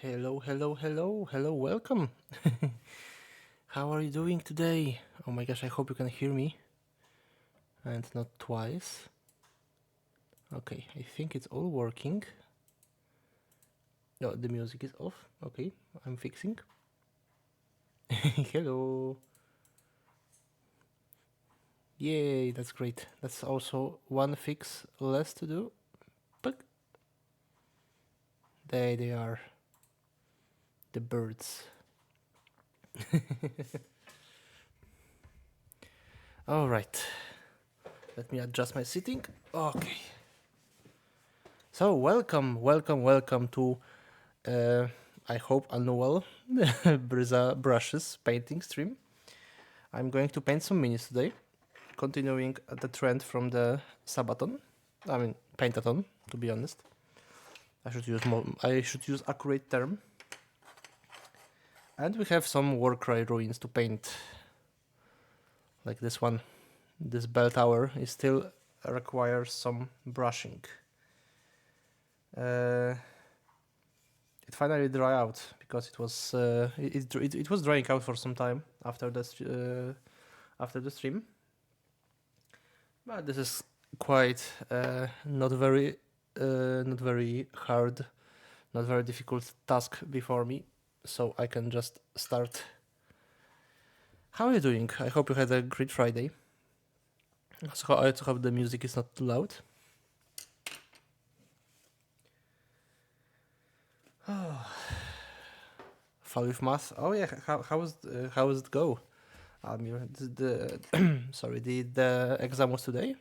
Hello, hello, hello, hello, welcome. How are you doing today? Oh my gosh, I hope you can hear me and not twice. Okay, I think it's all working. No, the music is off. Okay, I'm fixing. Hello. Yay, that's great. That's also one fix less to do. But there they are, the birds. All right, let me adjust my seating. Okay. So welcome to I hope annual Bryza brushes painting stream. I'm going to paint some minis today, continuing the trend from the Sabaton. I mean paintathon, to be honest. I should use accurate term. And we have some Warcry ruins to paint. Like this one. This bell tower is still requires some brushing. It finally dry out because it was it was drying out for some time after the stream. But this is quite not very hard, not very difficult task before me, so I can just start. How are you doing? I hope you had a great Friday. So I hope the music is not too loud. Fall with math. Oh yeah, how was it go? The sorry, the exam was today.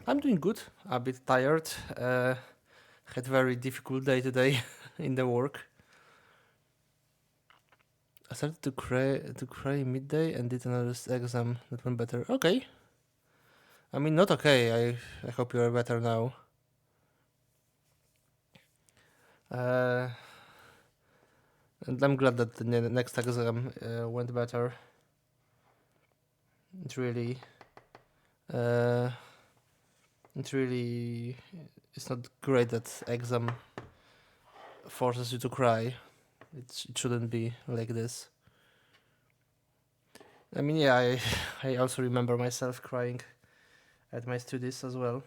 I'm doing good. A bit tired. Had very difficult day today in the work. I started to cry midday and did another exam that went better. Okay. I mean, not okay. I hope you are better now. Uh, and I'm glad that the next exam went better. It really, uh, it really, it's not great that exam forces you to cry. It shouldn't be like this. I mean, yeah, I also remember myself crying at my studies as well.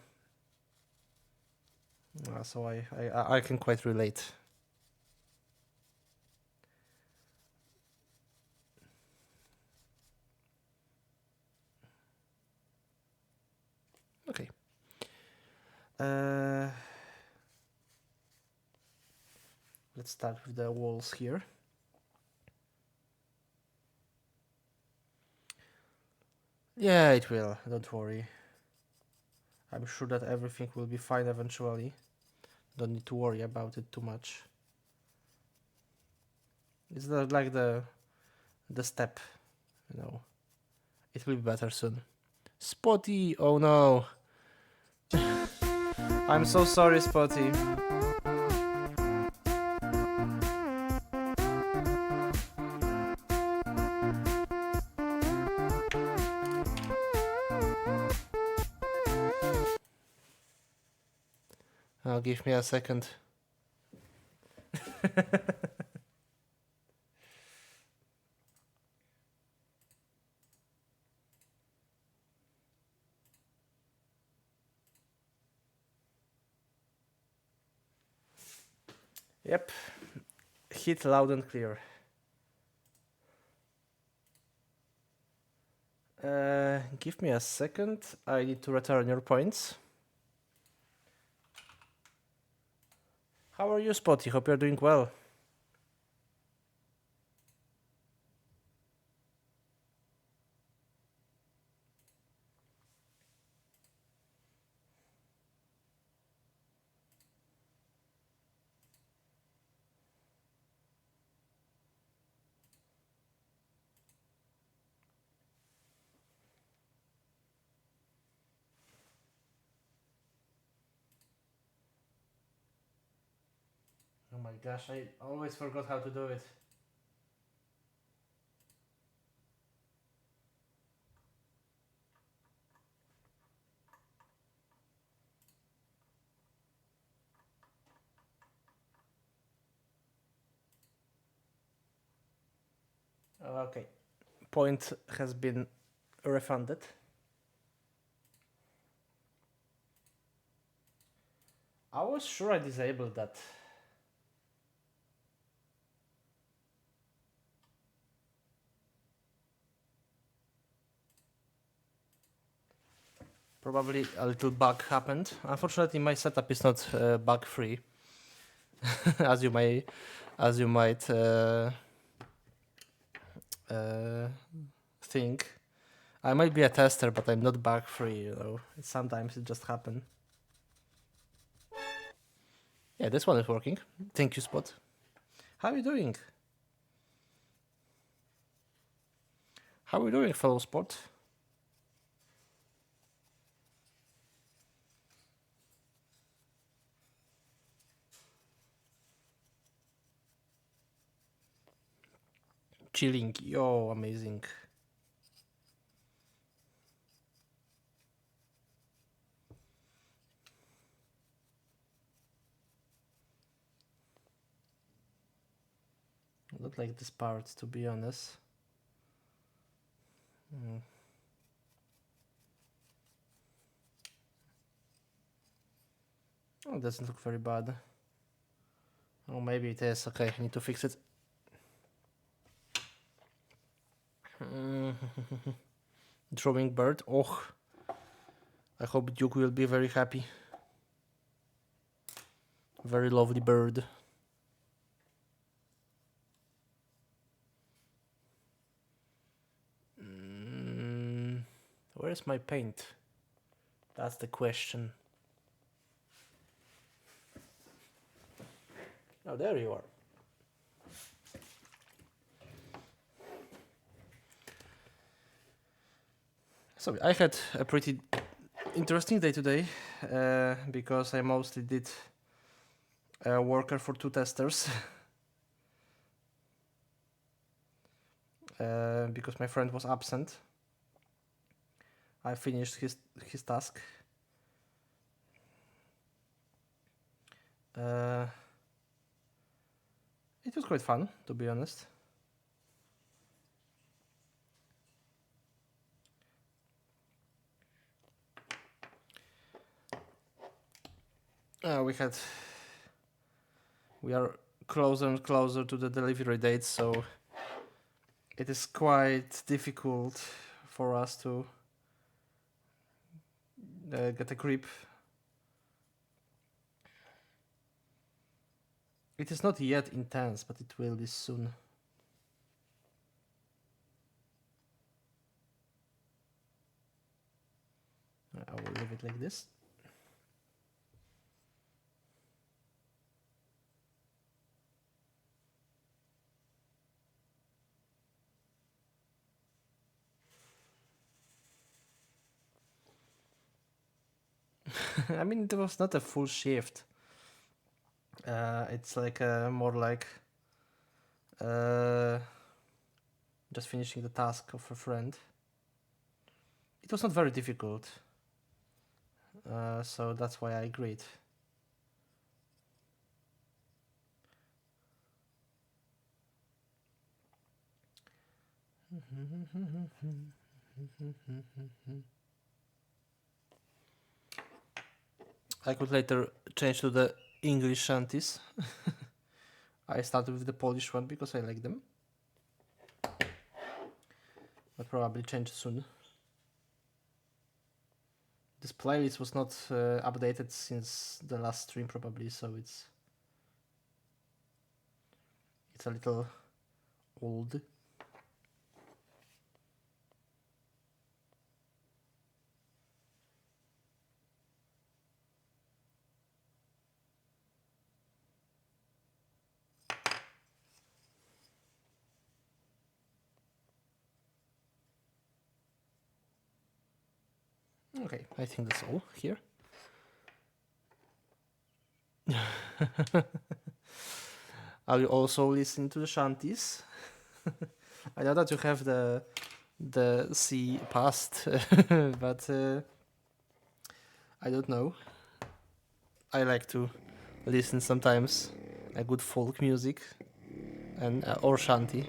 So I can quite relate. Okay. Uh, let's start with the walls here. Yeah, it will. Don't worry. I'm sure that everything will be fine eventually. Don't need to worry about it too much. It's like the step, you know. It will be better soon. Spotty! Oh no! I'm so sorry, Spotty. Give me a second. Yep. Hit loud and clear. Give me a second. I need to return your points. How are you, Spotty? Hope you're doing well. Oh my gosh, I always forgot how to do it. Okay, point has been refunded. I was sure I disabled that. Probably a little bug happened. Unfortunately, my setup is not bug free, as you might think. I might be a tester, but I'm not bug free. You know, sometimes it just happens. Yeah, this one is working. Thank you, Spot. How are you doing? How are you doing, fellow Spot? Chilling. Yo, amazing. I don't like this part, to be honest. Oh, it doesn't look very bad. Oh, maybe it is. Okay, I need to fix it. Drawing bird. Oh, I hope Duke will be very happy. Very lovely bird. Where's my paint? That's the question. Oh, there you are. So I had a pretty interesting day today because I mostly did worker for 2 testers because my friend was absent. I finished his task. It was quite fun, to be honest. We are closer and closer to the delivery date, so it is quite difficult for us to get a grip. It is not yet intense, but it will be soon. I will leave it like this. I mean, it was not a full shift. It's like more like just finishing the task of a friend. It was not very difficult, so that's why I agreed. I could later change to the English shanties. I started with the Polish one because I like them. I'll probably change soon. This playlist was not updated since the last stream probably, so it's a little old. Okay, I think that's all here. Are you also listening to the shanties? I know that you have the C past, but I don't know. I like to listen sometimes a good folk music and or shanty.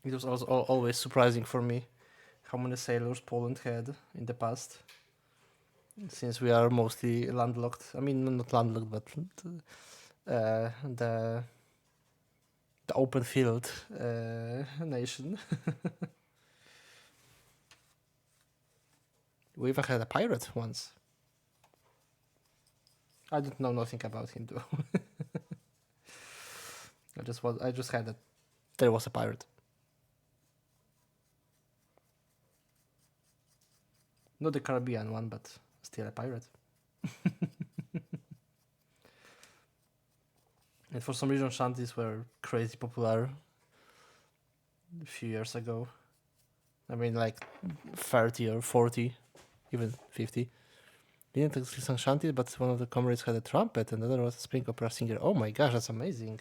It was also always surprising for me how many sailors Poland had in the past, since we are mostly landlocked. I mean, not landlocked, but the open field nation. We even had a pirate once. I don't know nothing about him though. I just had that there was a pirate. Not the Caribbean one, but still a pirate. And for some reason, shanties were crazy popular a few years ago. I mean, like 30 or 40, even 50. Didn't actually sing shanties, but one of the comrades had a trumpet and the other was a spring opera singer. Oh my gosh, that's amazing.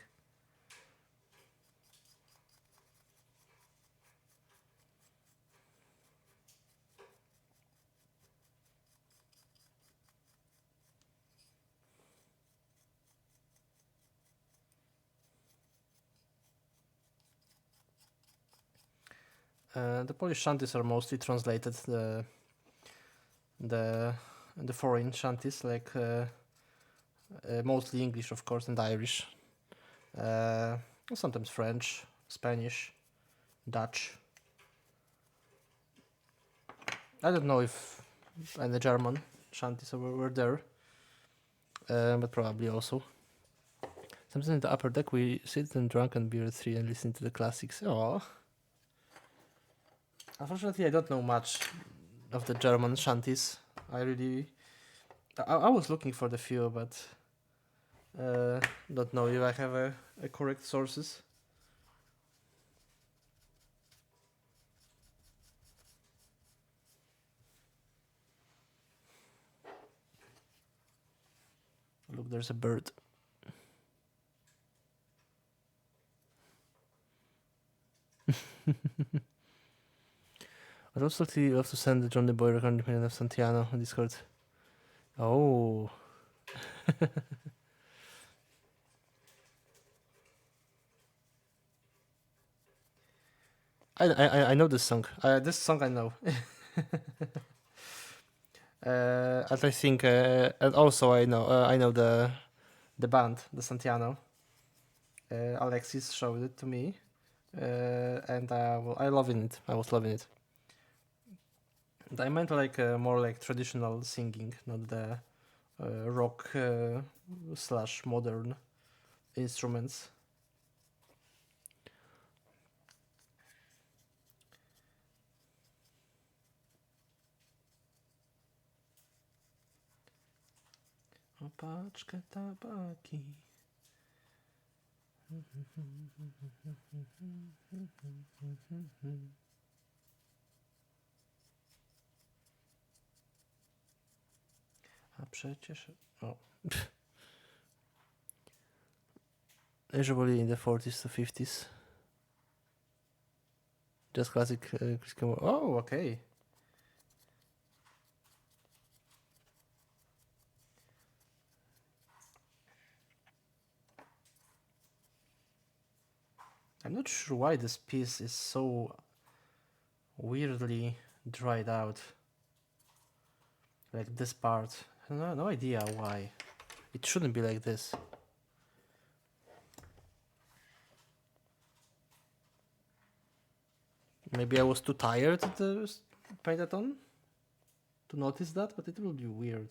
The Polish shanties are mostly translated. The foreign shanties, like mostly English, of course, and Irish. Sometimes French, Spanish, Dutch. I don't know if any German shanties were there, but probably also. Sometimes in the upper deck we sit and drunk and beer 3 and listen to the classics. Oh. Unfortunately, I don't know much of the German shanties. I was looking for the few, but don't know if I have a correct sources. Look, there's a bird. I'd also love to send the Johnny Boy recording of Santiano on Discord. Oh. I know this song. This song I know. And I think, and also I know the band, the Santiano. Alexis showed it to me, and I loving it. I was loving it. And I meant like more like traditional singing, not the rock / modern instruments. Opaczkę tabaki. A przecież... O. Usually in the 40s to 50s. Just classic Chris Campbell. Oh, okay. I'm not sure why this piece is so weirdly dried out. Like this part. No idea why. It shouldn't be like this. Maybe I was too tired to paint that on to notice that, but it will be weird.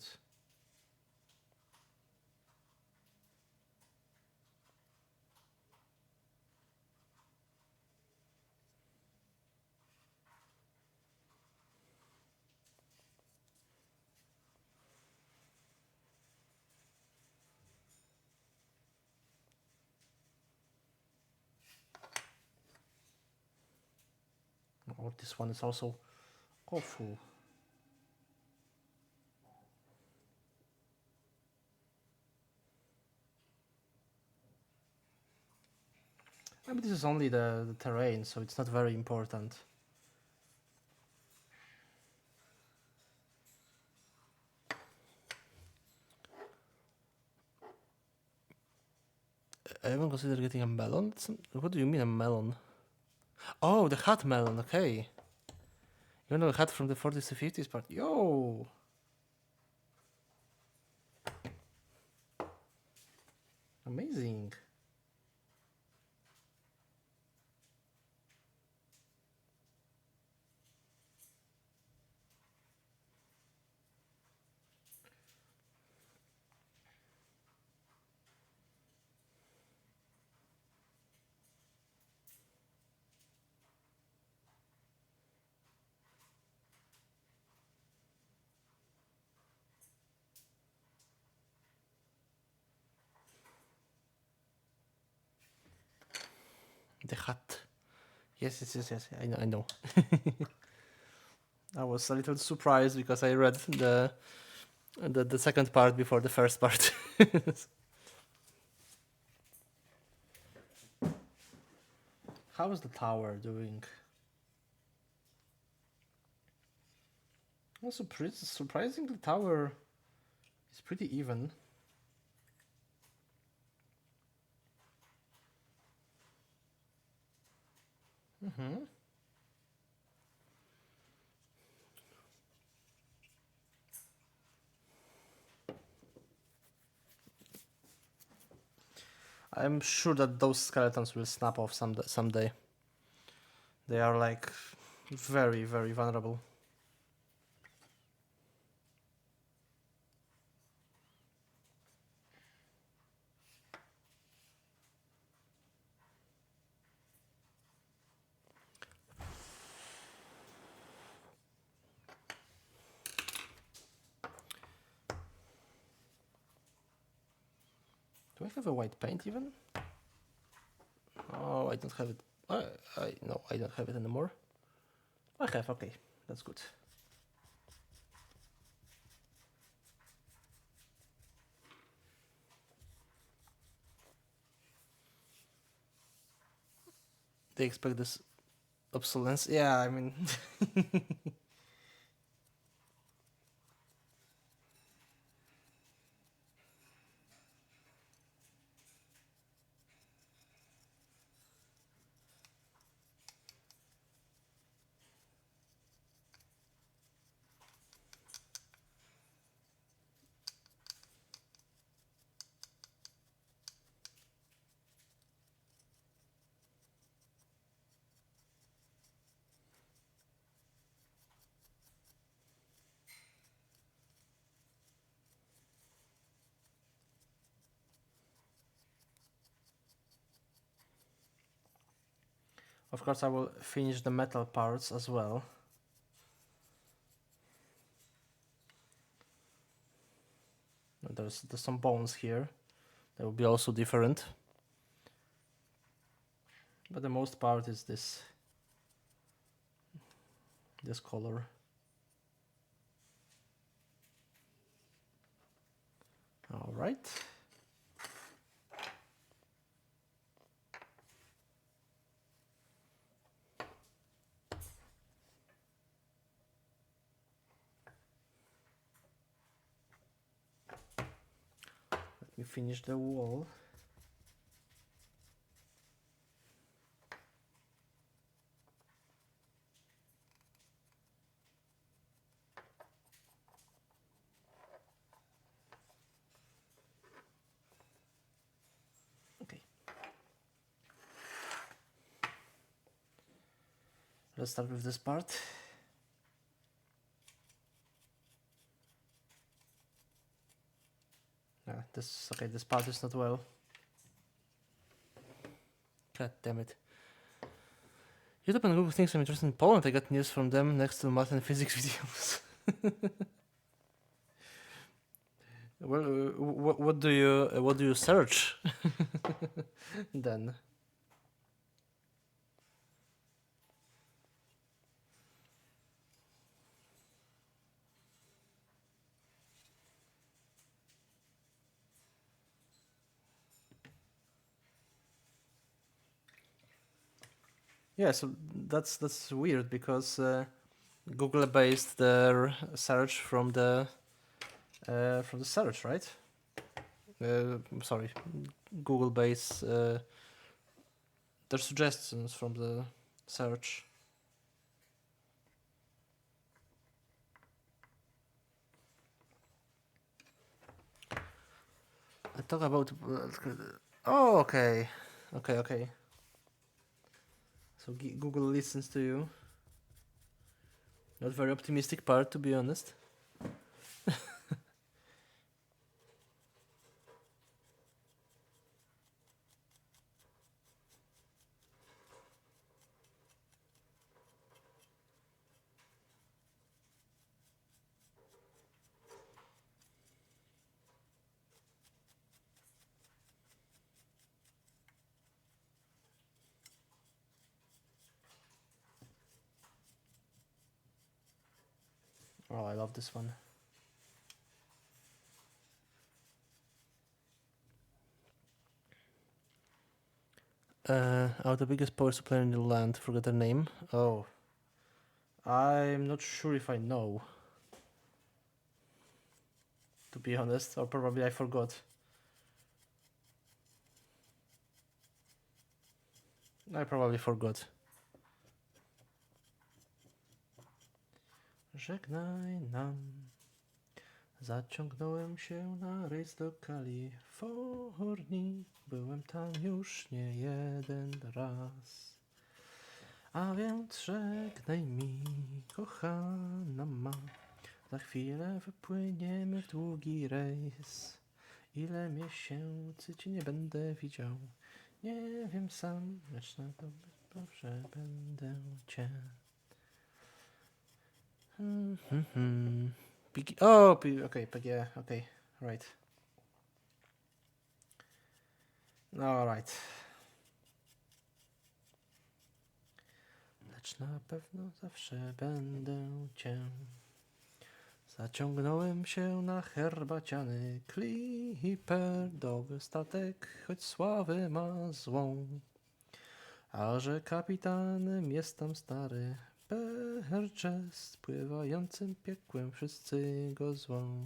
Oh, this one is also awful. I mean, this is only the terrain, so it's not very important. I haven't considered getting a melon. What do you mean a melon? Oh, the hat melon. Okay. You know, hat from the 40s to 50s part. Yo. Amazing. The hat. Yes, yes, yes, yes. I know. I was a little surprised because I read the second part before the first part. How is the tower doing? Also, surprisingly, the tower is pretty even. Mm-hmm. I'm sure that those skeletons will snap off someday. They are like very, very vulnerable. Do I have a white paint even? Oh, I don't have it. No, I don't have it anymore. I have. Okay, that's good. They expect this obsolescence. Yeah, I mean, of course, I will finish the metal parts as well. There's some bones here. They will be also different. But the most part is this color. All right. Let me finish the wall. Okay. Let's start with this part. This part is not well. God damn it. YouTube and Google thinks I'm interested in Poland. I got news from them next to math and physics videos. Well, what do you search then? Yeah, so that's weird because Google based their search from the search, right? Sorry, Google based their suggestions from the search. I talk about. Oh, okay. Okay. So Google listens to you. Not very optimistic part, to be honest. Oh, I love this one. The biggest power player in the land. Forgot her name. Oh, I'm not sure if I know. To be honest, or probably I forgot. I probably forgot. Żegnaj nam. Zaciągnąłem się na rejs do Kalifornii. Byłem tam już nie jeden raz. A więc żegnaj mi, kochana ma. Za chwilę wypłyniemy w długi rejs. Ile miesięcy cię nie będę widział. Nie wiem sam, lecz na to zawsze będę cię. Okay, PG, okay, right. Alright. Lecz na pewno zawsze będę cię. Zaciągnąłem się na herbaciany kliper, dobry statek, choć sławę ma złą. A że kapitanem jest tam stary Perczes, pływającym piekłem wszyscy go zwą.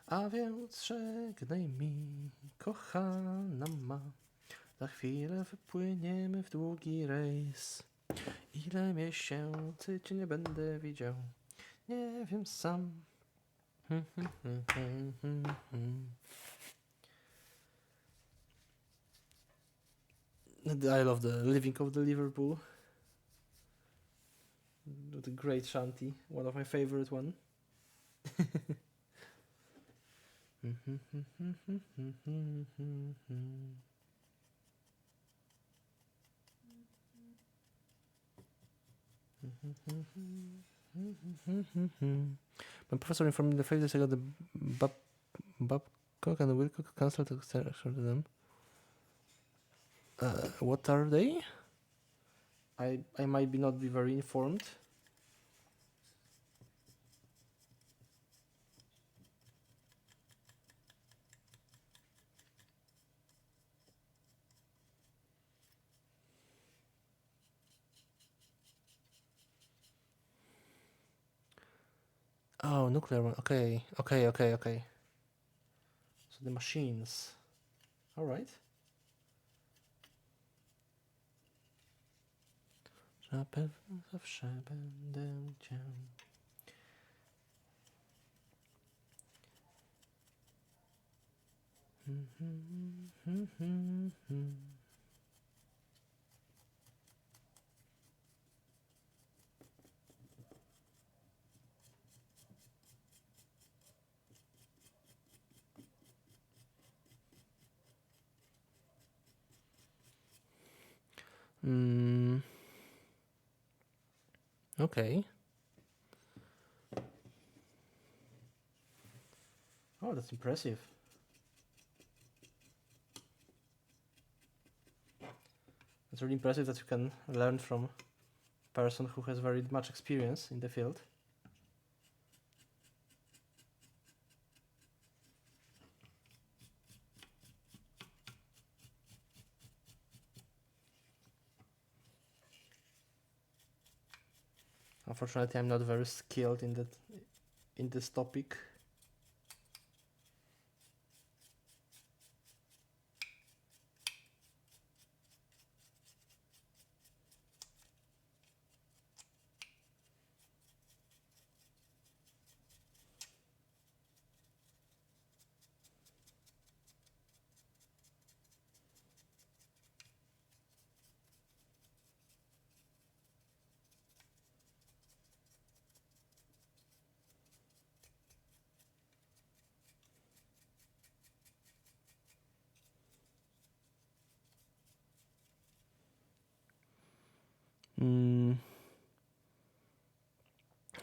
A więc żegnaj mi, kochana ma, za chwilę wypłyniemy w długi rejs. Ile miesięcy cię nie będę widział, nie wiem sam. I love the Living of the Liverpool. The great shanty, one of my favorite one. My professor informed me the 5 days ago the Babcock and Wilcock cancelled to them. What are they? I might not be very informed. Oh, nuclear one. Okay. So the machines. All right. Na pewno zawsze będę cię. Okay. Oh, that's impressive. It's really impressive that you can learn from a person who has very much experience in the field. Unfortunately, I'm not very skilled in this topic.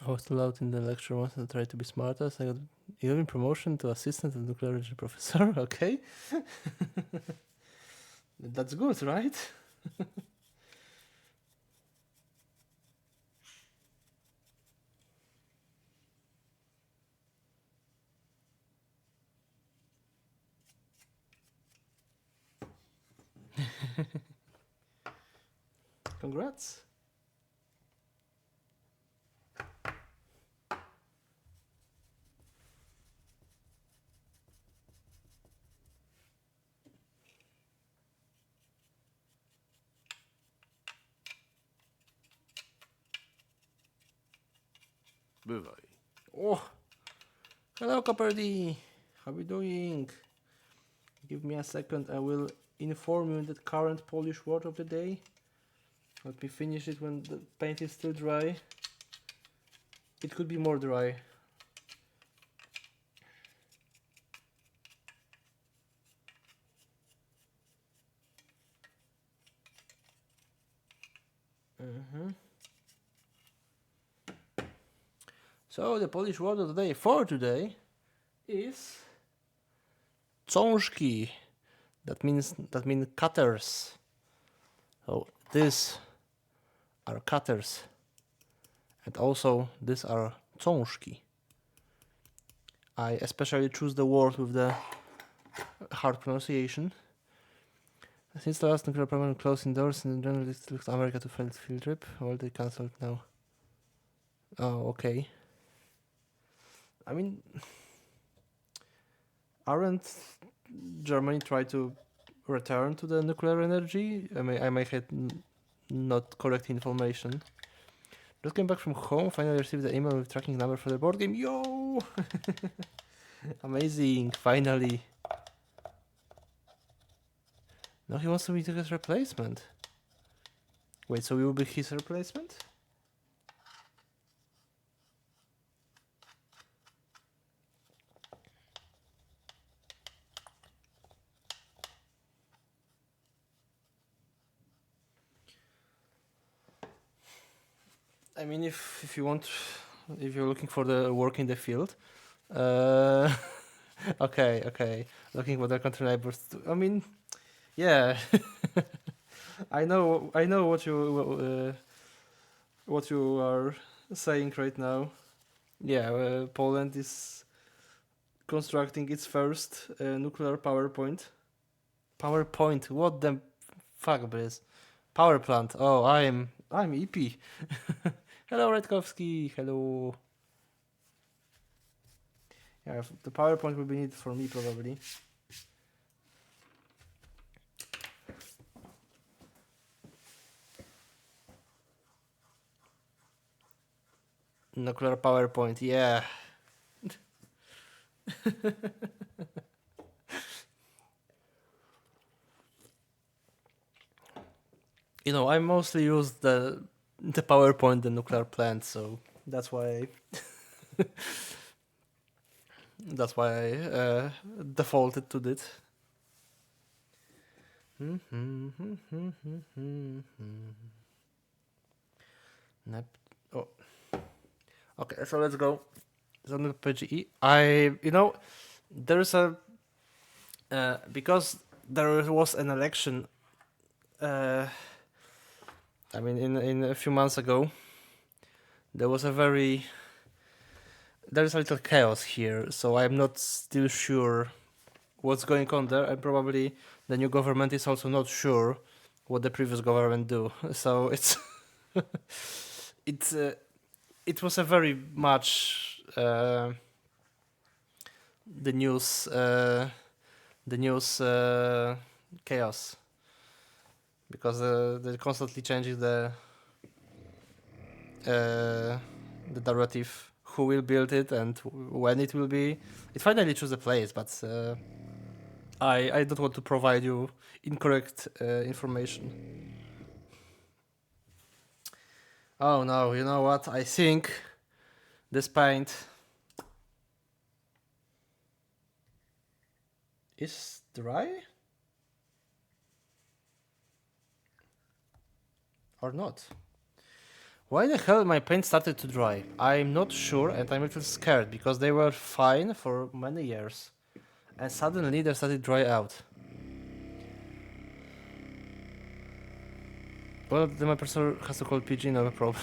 hosted out in the lecture once and tried to be smarter. So I got even promotion to assistant and nuclear energy professor. Okay. That's good, right? Congrats. Bywaj. Oh, hello, Copperdy. How are you doing? Give me a second. I will inform you the current Polish word of the day. Let me finish it when the paint is still dry. It could be more dry. So the Polish word of the day for today is cążki. That means cutters. So these are cutters, and also these are cążki. I especially choose the word with the hard pronunciation. Since the last nuclear program closed indoors and generally looks to America to field trip, well, they cancelled now. Oh, okay. I mean, aren't Germany try to return to the nuclear energy? I may have not correct information. Just came back from home, finally received the email with tracking number for the board game. Yo! Amazing, finally. No, he wants to be his replacement. Wait, so we will be his replacement? I mean, if you want, if you're looking for the work in the field, okay, looking for the country neighbors. I mean, yeah, I know what you are saying right now. Yeah, Poland is constructing its first nuclear power point. Power point? What the fuck, Briz? Power plant. Oh, I'm EP. Hello, Redkowski. Hello. Yeah, the PowerPoint will be needed for me probably. Nuclear PowerPoint, yeah. You know, I mostly use the PowerPoint, the nuclear plant, so that's why I defaulted to it. Oh, okay. So let's go. So on page E, there's a because there was an election. I mean, in a few months ago, there's a little chaos here. So I'm not still sure what's going on there, and probably the new government is also not sure what the previous government do. So it was a very much the news chaos, because they're constantly changing the narrative, who will build it and when it will be. It finally chose a place, but I don't want to provide you incorrect information. Oh no, you know what? I think this paint is dry? Or not? Why the hell my paint started to dry? I'm not sure and I'm a little scared because they were fine for many years. And suddenly they started dry out. Well, then my professor has to call PG, no problem.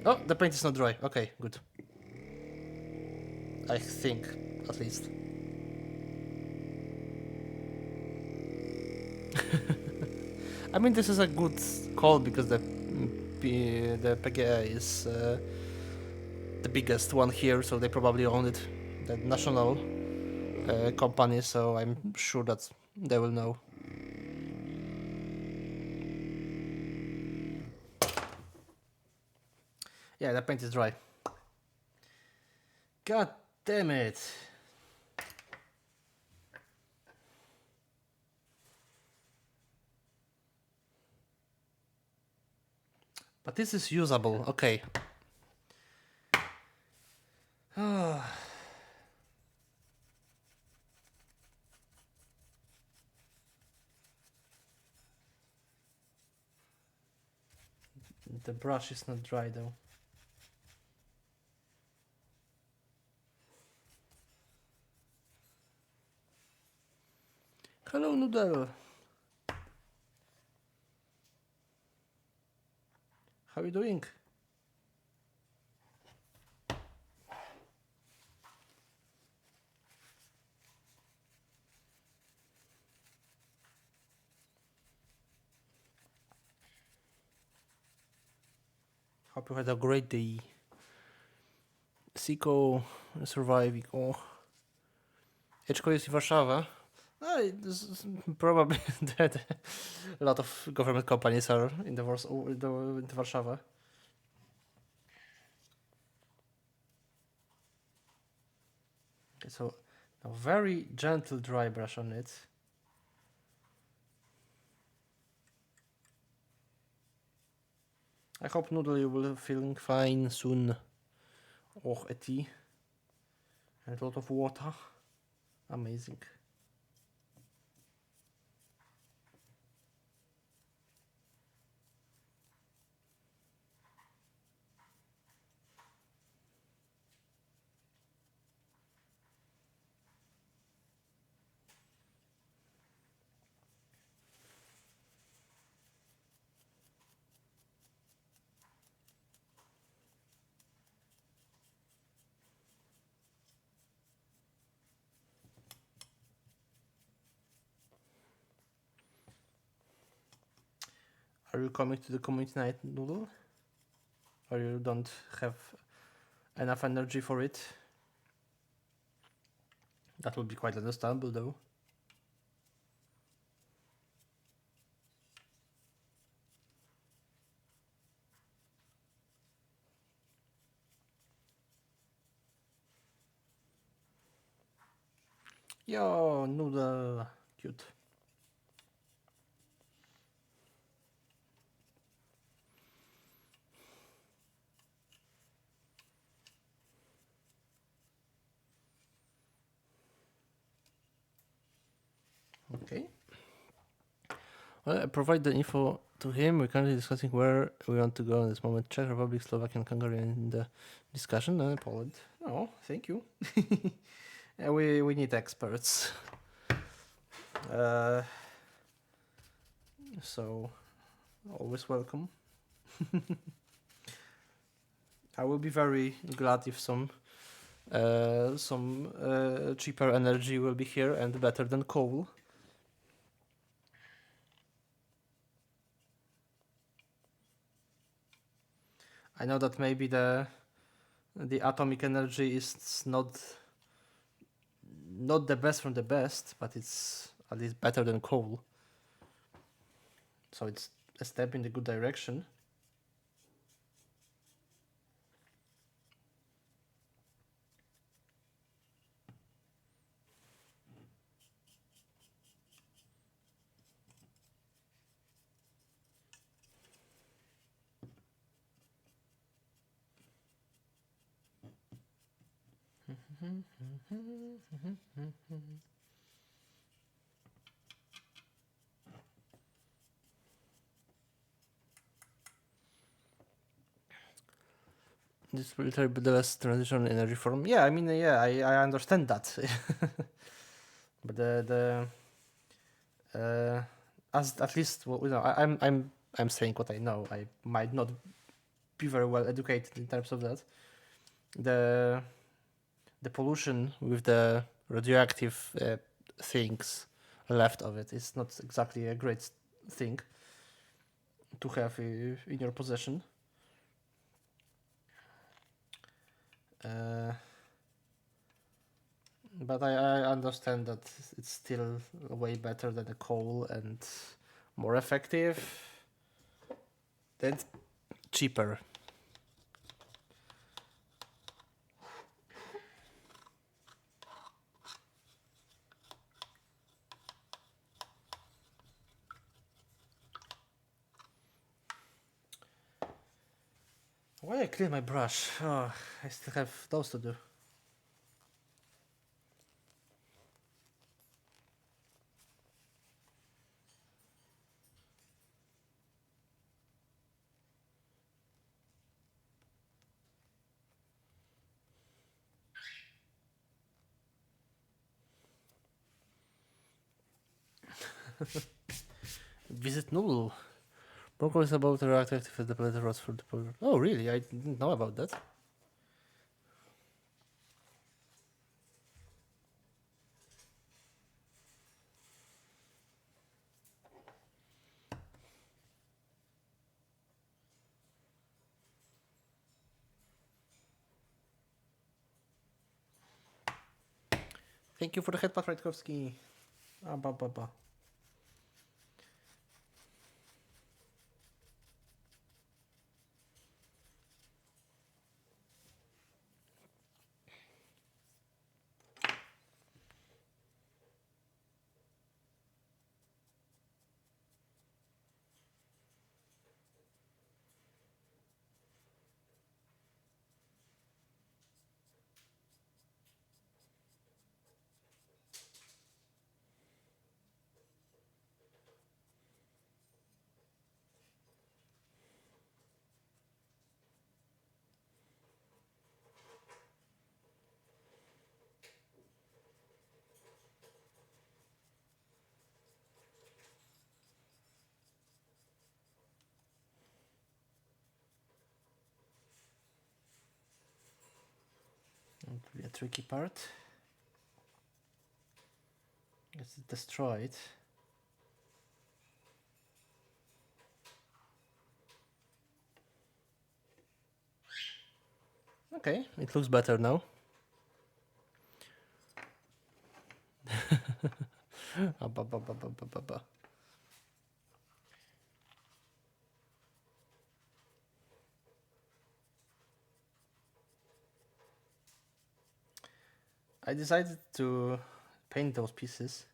Oh, the paint is not dry. Okay, good. I think, at least. I mean, this is a good call because the PGA is the biggest one here, so they probably own it, the national company. So I'm sure that they will know. Yeah, the paint is dry. God damn it! But this is usable. Okay. The brush is not dry though. Hello, Noodle. How are you doing? Hope you had a great day. Siko, Surviving. Eczko jest Warszawa. No, probably that a lot of government companies are in the Warszawa. Okay, so a very gentle dry brush on it. I hope Noodle you will feeling fine soon. Oh, a tea and a lot of water. Amazing. Are you coming to the community night, Noodle? Or you don't have enough energy for it? That would be quite understandable though. Yo, Noodle. Cute. Okay. Well, I provide the info to him. We're currently discussing where we want to go in this moment. Czech Republic, Slovakia, and Hungary in the discussion, and Poland. Oh, thank you. we need experts. So, always welcome. I will be very glad if some cheaper energy will be here and better than coal. I know that maybe the atomic energy is not the best from the best, but it's at least better than coal. So it's a step in the good direction. This literally the best transition energy form. Yeah, I mean, yeah, I understand that. But as at least I'm saying what I know. I might not be very well educated in terms of that. The the pollution with the radioactive things left of it is not exactly a great thing to have in your possession. Uh, but I understand that it's still way better than the coal and more effective and cheaper. Why I clean my brush? Oh, I still have those to do. Visit Nulu. Broker is about to reactivate the planet rods for the power. Oh, really? I didn't know about that. Thank you for the headpack, Rajkowski. Ah, ba, ba, ba. That will be a tricky part. Let's destroy it. Okay, it looks better now. Ah, ba, ba, ba, ba, ba, ba, ba. I decided to paint those pieces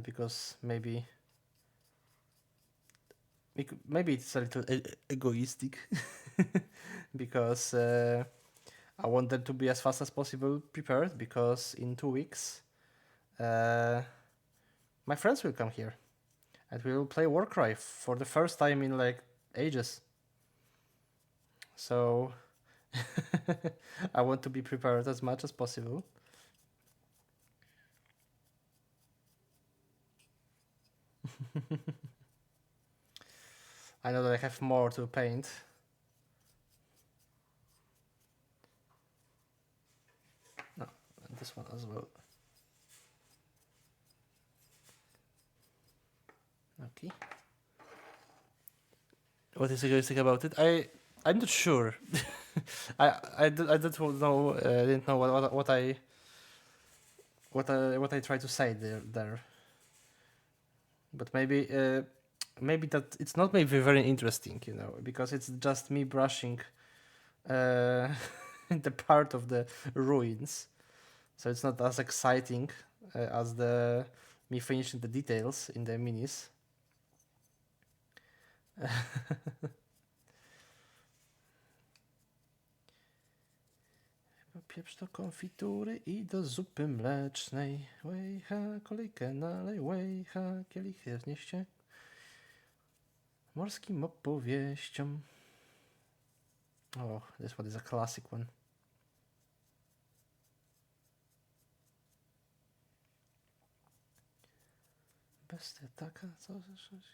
because maybe it's a little egoistic because I want them to be as fast as possible prepared because in 2 weeks my friends will come here and we will play Warcry for the first time in like ages. So I want to be prepared as much as possible. I know that I have more to paint. No, and this one as well. Okay. What is egoistic about it? I'm not sure. I don't know. Didn't know what I try to say there. But maybe that it's not maybe very interesting, you know, because it's just me brushing the part of the ruins, so it's not as exciting as the me finishing the details in the minis. Pieprz do konfitury i do zupy mlecznej. Łejcha, kolejkę nalej, łejcha, kielichy wnieście morskim opowieściom. Oh, this one is a classic one. Beste taka, co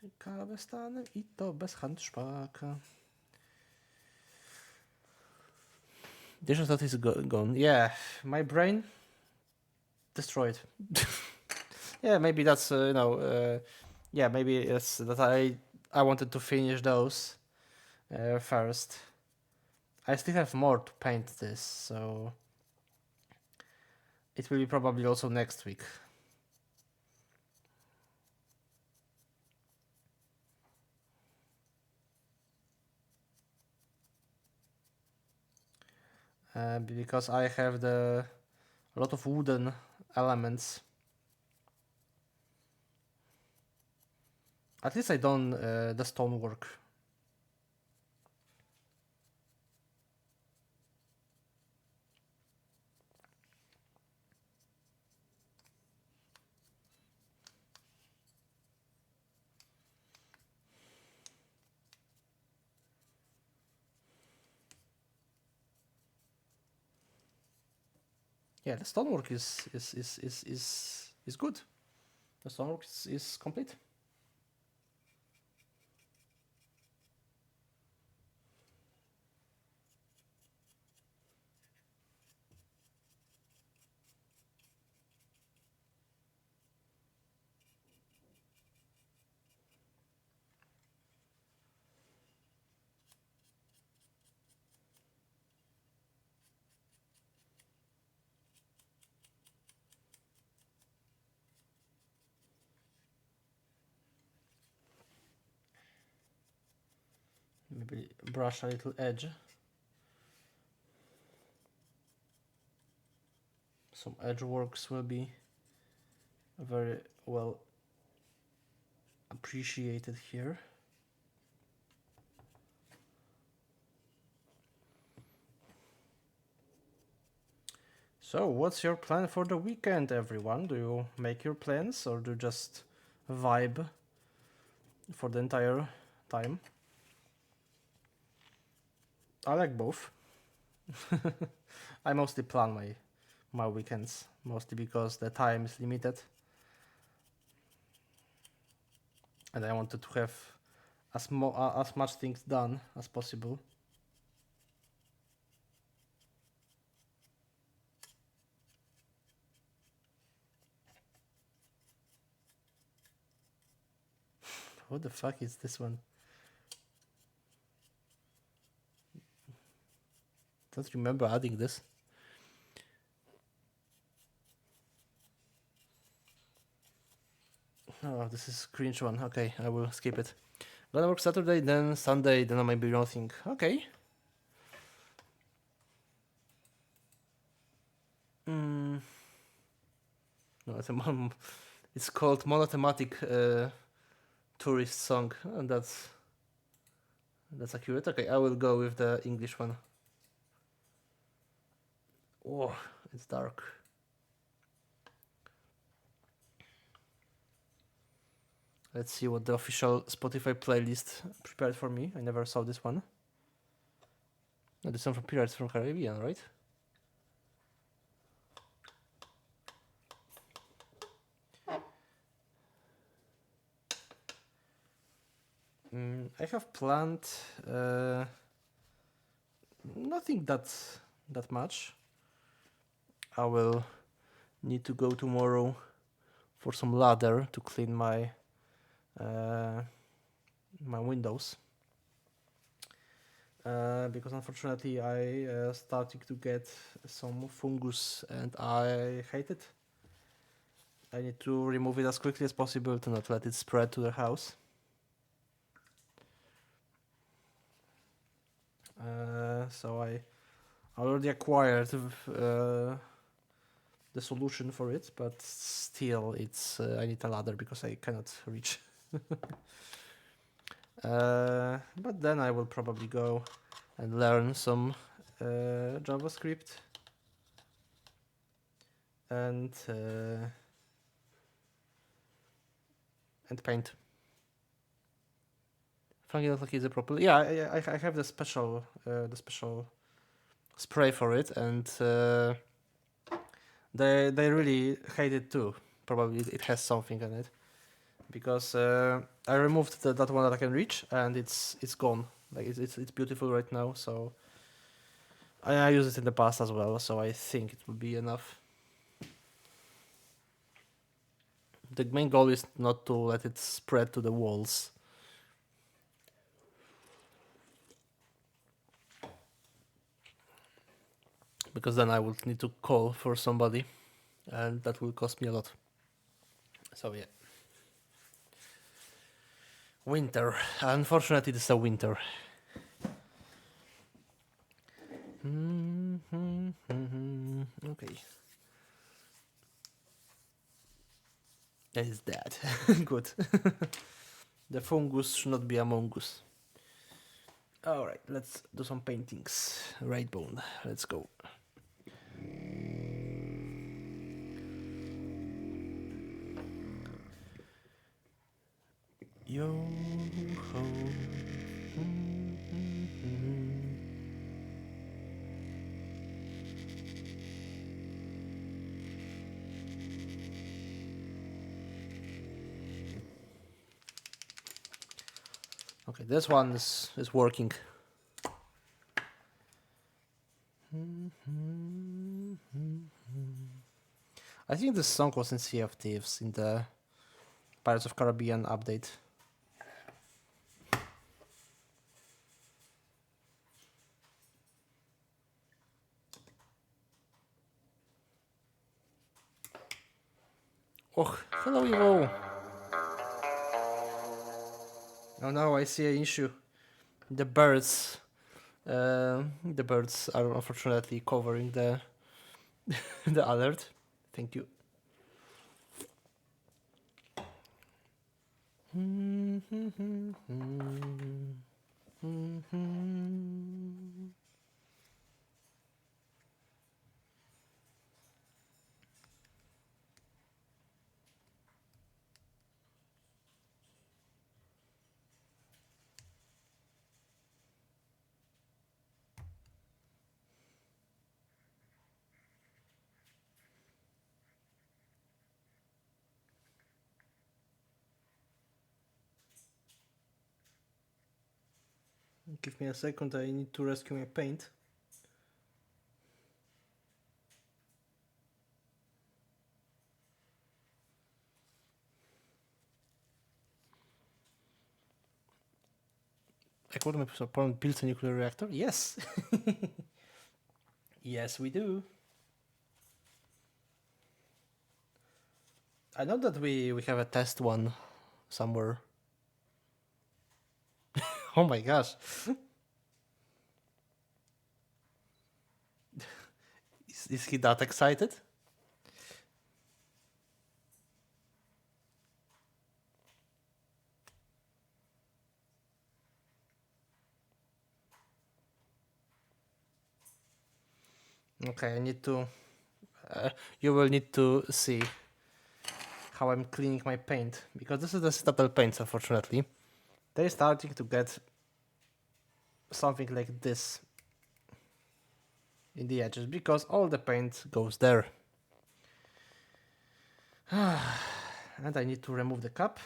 ciekawe stany i to bez handszpaka. Digital thought is gone. Yeah, my brain destroyed. Yeah, maybe that's yeah, maybe it's that I wanted to finish those first. I still have more to paint this, so it will be probably also next week. Because I have a lot of wooden elements. At least I done the stonework. Yeah, the stonework is good. The stonework is complete. Maybe brush a little edge. Some edge works will be very well appreciated here. So, what's your plan for the weekend, everyone? Do you make your plans or do you just vibe for the entire time? I like both. I mostly plan my weekends, mostly because the time is limited. And I wanted to have as much things done as possible. What the fuck is this one? Don't remember adding this. Oh, this is cringe one. Okay, I will skip it. Gonna work Saturday, then Sunday, then I might be nothing. Okay. No, it's called monothematic tourist song, and that's accurate. Okay, I will go with the English one. Oh, it's dark. Let's see what the official Spotify playlist prepared for me. I never saw this one. No, this one from Pirates from Caribbean, right? I have planned nothing that much. I will need to go tomorrow for some ladder to clean my my windows. Because unfortunately I started to get some fungus and I hate it. I need to remove it as quickly as possible to not let it spread to the house. So I already acquired the solution for it, but still it's I need a ladder because I cannot reach. But then I will probably go and learn some JavaScript and paint. Funky not easy properly. Yeah, I have the special spray for it, and they really hate it too. Probably it has something in it, because I removed that one that I can reach, and it's gone. Like it's beautiful right now. So I used it in the past as well. So I think it will be enough. The main goal is not to let it spread to the walls. Because then I would need to call for somebody, and that will cost me a lot. So yeah. Winter. Unfortunately, it's a winter. Okay. That is that. Good. The fungus should not be among us. Alright, let's do some paintings. Right bone. Let's go. Yo ho. Okay, this one is working. I think this song was in Sea of Thieves in the Pirates of Caribbean update. Oh, hello Evo! Oh no, I see an issue. The birds are unfortunately covering the the alert. Thank you. Give me a second, I need to rescue my paint. According to opponent builds a nuclear reactor? Yes! Yes, we do. I know that we have a test one somewhere. Oh my gosh. Is he that excited? Okay, I need to... you will need to see how I'm cleaning my paint, because this is the Citadel paints, unfortunately. They're starting to get something like this in the edges, because all the paint goes there. And I need to remove the cap.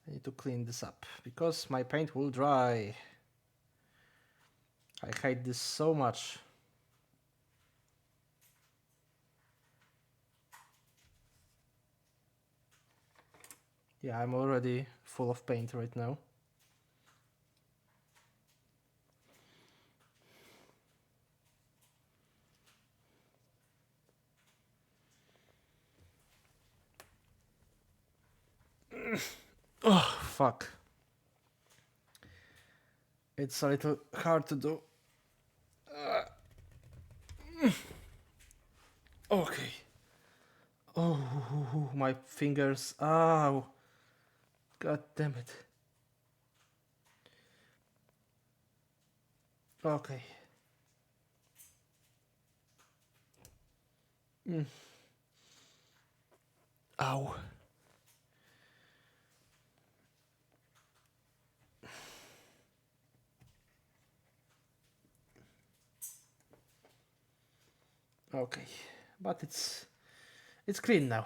I need to clean this up, because my paint will dry. I hate this so much. Yeah, I'm already full of paint right now. Oh, fuck. It's a little hard to do. Okay. Oh, my fingers. Ow. God damn it. Okay. Ow. Okay, but it's clean now.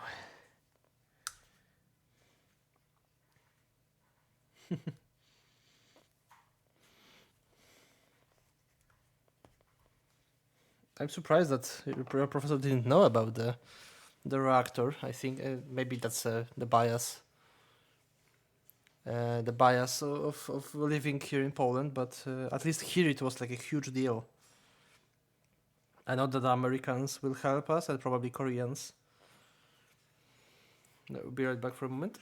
I'm surprised that your professor didn't know about the reactor. I think maybe that's the bias. The bias of living here in Poland, but at least here it was like a huge deal. I know that the Americans will help us and probably Koreans. I'll be right back for a moment.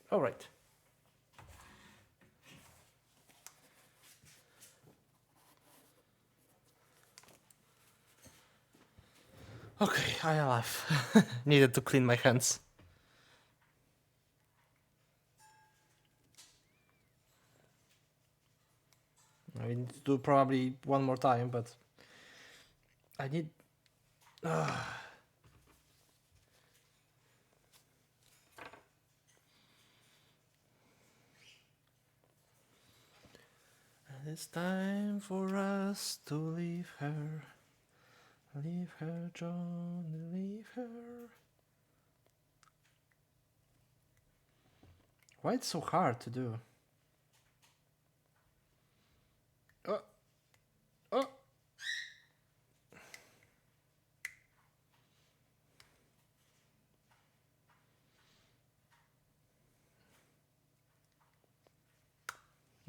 All right. Okay, I am alive. Needed to clean my hands. I need to do probably one more time, but I need. And it's time for us to leave her. Leave her, John, leave her. Why it's so hard to do? Oh, oh.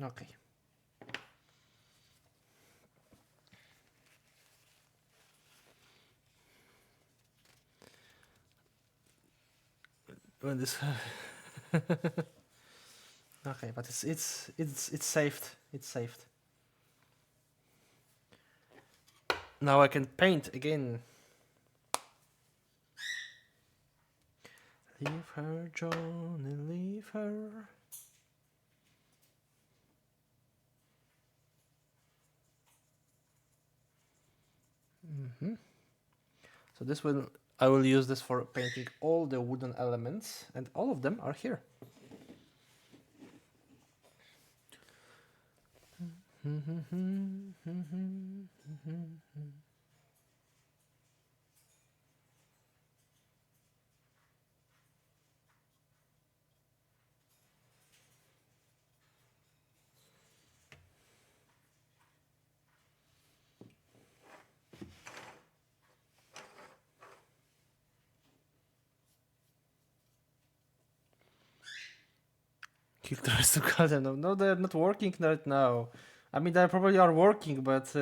Okay. When this. Okay, but it's saved. It's saved. Now I can paint again. Leave her, Johnny, leave her. So this will, I will use this for painting all the wooden elements, and all of them are here. Kill the rest of Golden. No, they're not working right now. I mean, they probably are working, but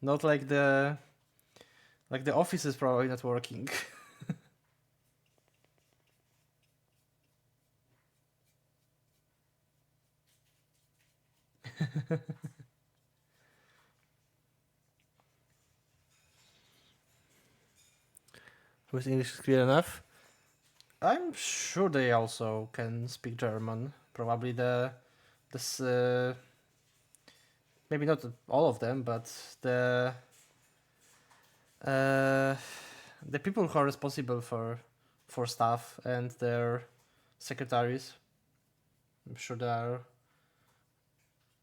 not like the office is probably not working. Was English clear enough? I'm sure they also can speak German. Probably this maybe not all of them, but uh, the people who are responsible for staff and their secretaries. I'm sure they are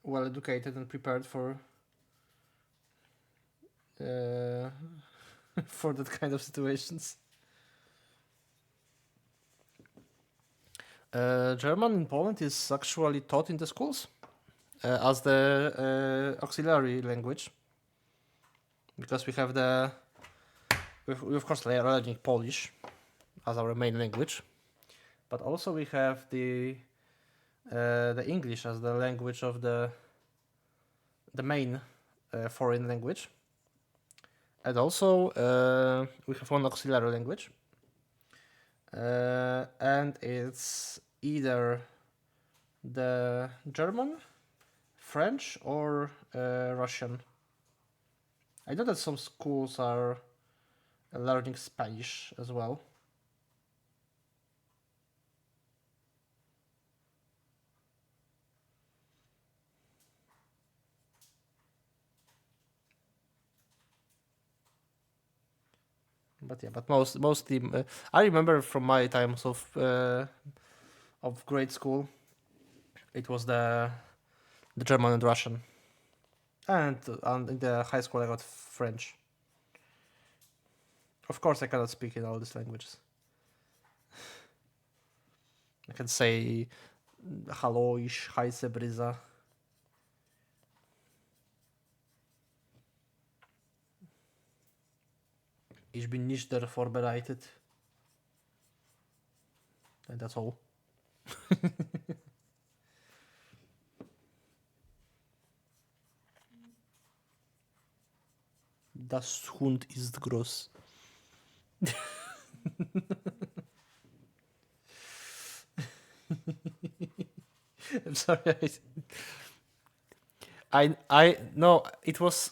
well educated and prepared for for that kind of situations. German in Poland is actually taught in the schools as the auxiliary language, because we have we of course are learning Polish as our main language, but also we have the English as the language of the main foreign language, and also we have one auxiliary language, and it's either the German, French, or Russian. I know that some schools are learning Spanish as well. But yeah, but mostly, I remember from my times of grade school, it was the German and Russian, and in the high school I got French. Of course, I cannot speak in all these languages. I can say hallo, ich heiße Bryza. Ich bin nicht der vorbereitet. And that's all. Das Hund ist groß. I'm sorry. I no. It was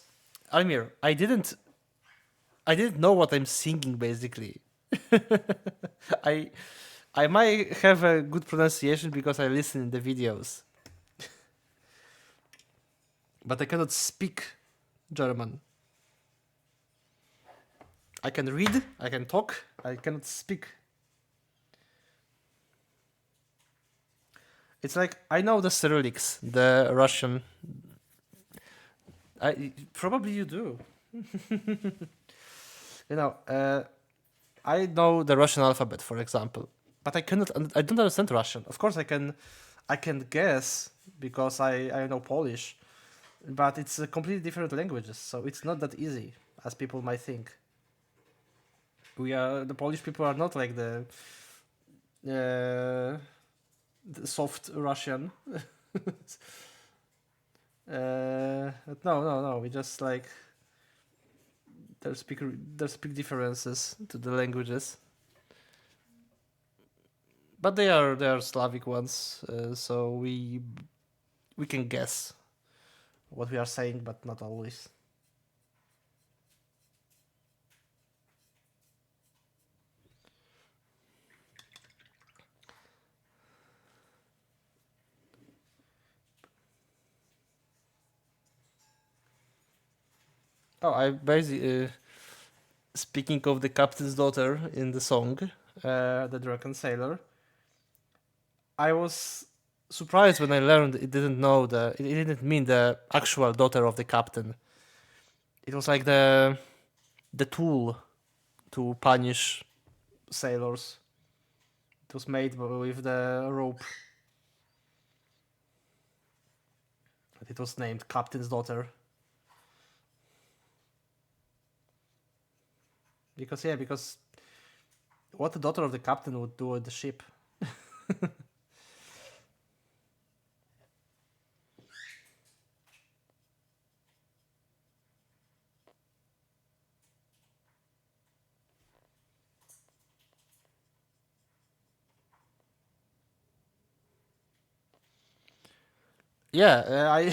Almir. I didn't know what I'm singing basically. I I might have a good pronunciation because I listen in the videos, but I cannot speak German. I can read, I can talk, I cannot speak. It's like I know the Cyrillics, the Russian. I probably you do. You know, I know the Russian alphabet, for example, but I cannot. I don't understand Russian. Of course, I can guess because I know Polish, but it's completely different languages, so it's not that easy as people might think. The Polish people are not like the soft Russian. No. We just like there's big differences to the languages, but they are Slavic ones, so we can guess what we are saying, but not always. Oh, I basically speaking of the captain's daughter in the song, the Drunken Sailor. I was surprised when I learned it didn't know it didn't mean the actual daughter of the captain. It was like the tool to punish sailors. It was made with the rope. It was named Captain's Daughter. Because what the daughter of the captain would do at the ship. Yeah,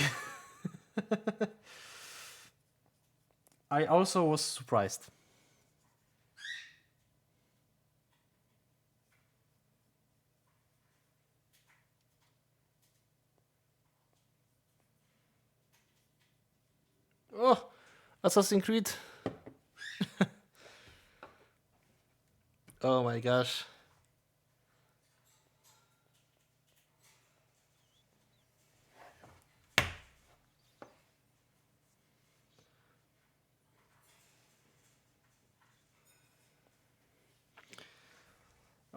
I also was surprised. Oh, Assassin's Creed. Oh my gosh.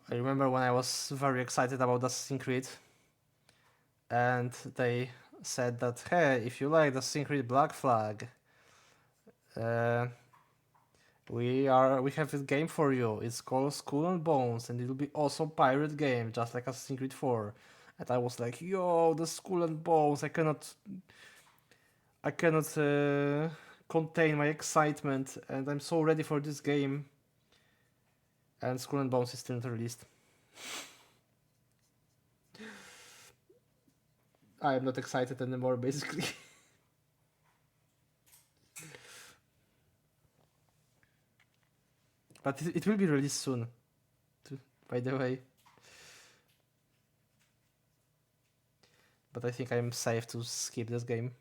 I remember when I was very excited about Assassin's Creed, and they said that, hey, if you like Assassin's Creed Black Flag, uh, we have this game for you. It's called Skull and Bones, and it'll be also pirate game, just like Assassin's Creed 4. And I was like, yo, the Skull and Bones! I cannot contain my excitement, and I'm so ready for this game. And Skull and Bones is still not released. I am not excited anymore, basically. But it will be released soon, by the way. But I think I'm safe to skip this game.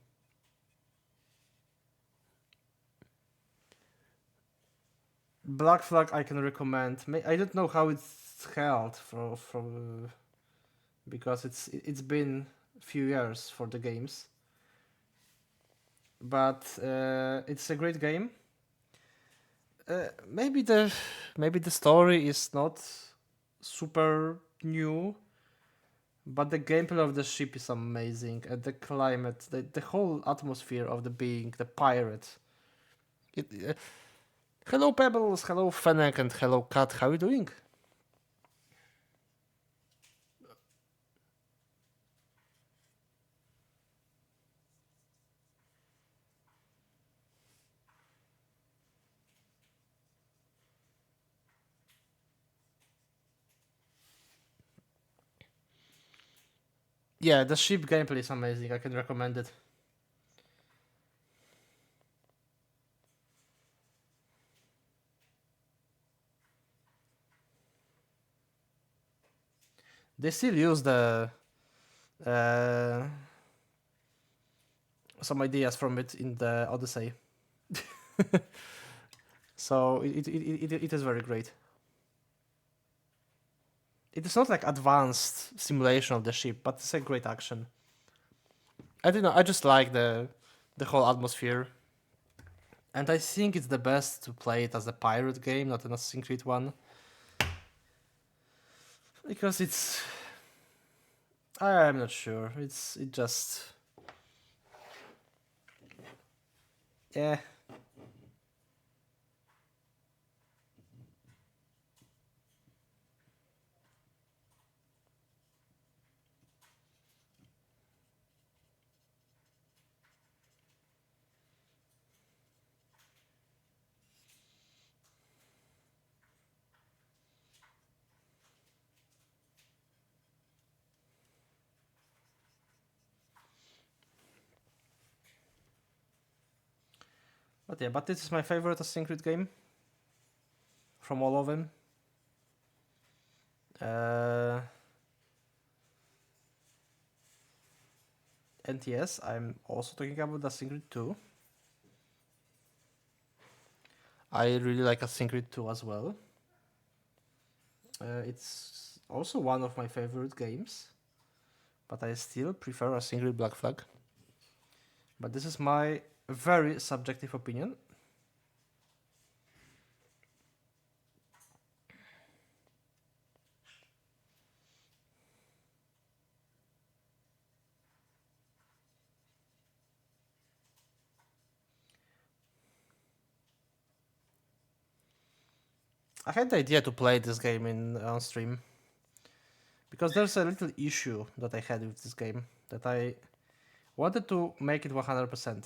Black Flag I can recommend. I don't know how it's held from because it's been a few years for the games. But it's a great game. Maybe the story is not super new, but the gameplay of the ship is amazing, and the climate, the whole atmosphere of the being the pirate. Hello Pebbles, hello Fennec, and hello Cat. How are you doing? Yeah, the ship gameplay is amazing. I can recommend it. They still use the some ideas from it in the Odyssey. So it is very great. It is not like advanced simulation of the ship, but it's a great action. I don't know. I just like the whole atmosphere, and I think it's the best to play it as a pirate game, not an Assassin's Creed one, because it's. I'm not sure. It just. Yeah. But yeah, but this is my favorite Assassin's Creed game from all of them. And yes, I'm also talking about Assassin's Creed 2. I really like Assassin's Creed 2 as well. It's also one of my favorite games, but I still prefer Assassin's Creed Black Flag. But this is my very subjective opinion. I had the idea to play this game on stream because there's a little issue that I had with this game that I wanted to make it 100%.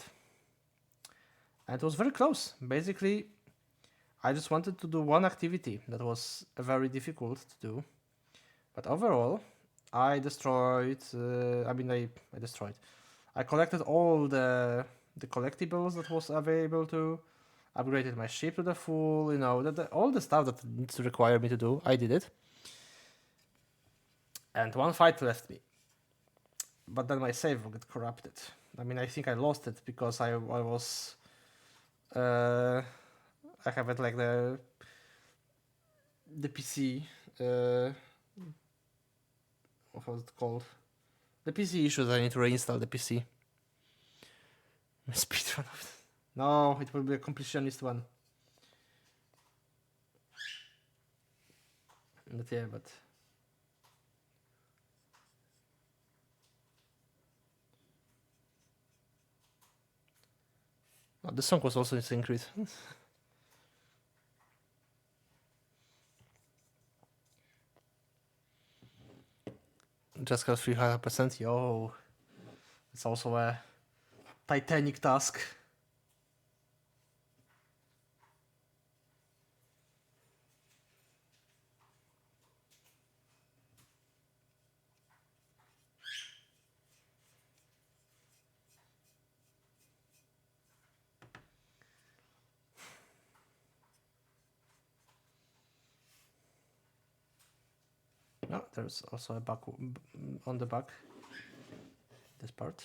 And it was very close. Basically, I just wanted to do one activity that was very difficult to do. But overall, I destroyed. I destroyed. I collected all the collectibles that was available to. Upgraded my ship to the full. All the stuff that needs to require me to do. I did it. And one fight left me. But then my save got corrupted. I think I lost it because I was. I have it like the PC. What was it called? The PC issues. I need to reinstall the PC. Speedrun of it. No, it will be a completionist one. But yeah, but oh, this song was also in Syncreed. Just got 300%. Yo, it's also a titanic task. No, there's also a back on the back. This part.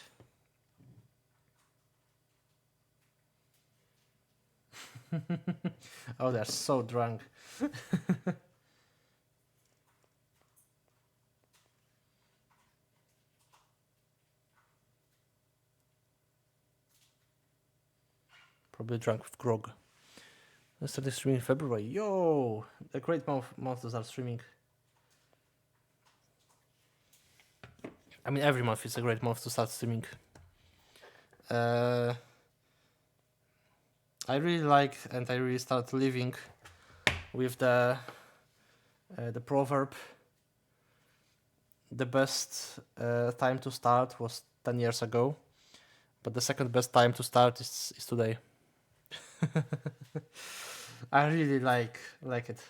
Oh, they're so drunk. Probably drunk with grog. I started streaming in February. Yo, a great month to start streaming. I mean, every month is a great month to start streaming. I really like, and I really start living with the proverb. The best time to start was 10 years ago, but the second best time to start is today. I really like it.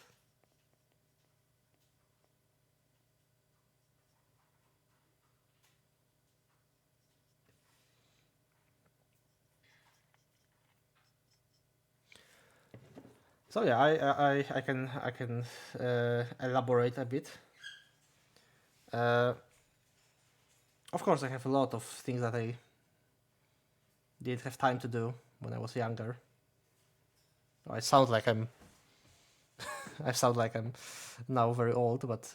So yeah, I can elaborate a bit. Of course, I have a lot of things that I didn't have time to do when I was younger. I sound like I'm now very old, but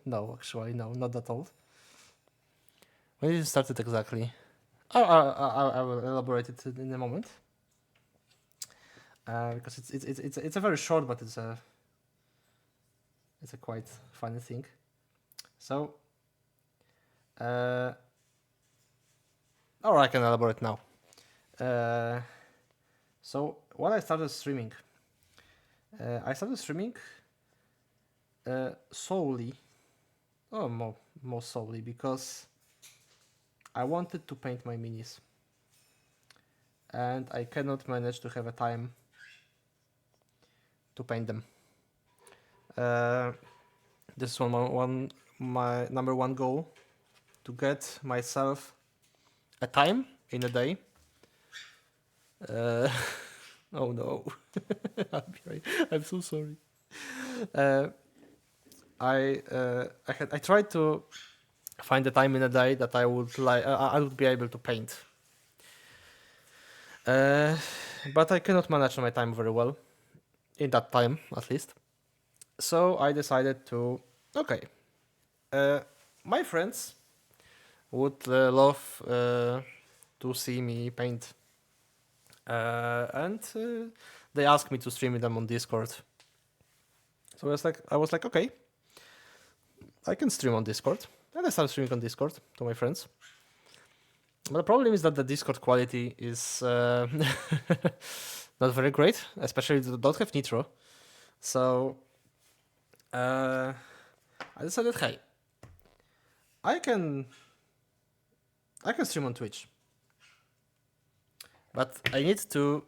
no, actually, no, not that old. When did it started exactly? Oh, I will elaborate it in a moment. Because it's a very short, but it's a quite funny thing. So, or I can elaborate now. So when I started streaming, solely, most solely because I wanted to paint my minis, and I cannot manage to have a time to paint them. This is my number one goal, to get myself a time in a day. Oh no, I'm so sorry. I tried to find a time in a day that I would I would be able to paint. But I cannot manage my time very well, in that time at least. So I decided to, okay, my friends would love to see me paint, and they asked me to stream them on Discord. So I was like, okay, I can stream on Discord, and I started streaming on Discord to my friends. But the problem is that the Discord quality is not very great, especially if you don't have Nitro. So I decided, hey, I can stream on Twitch, but I need to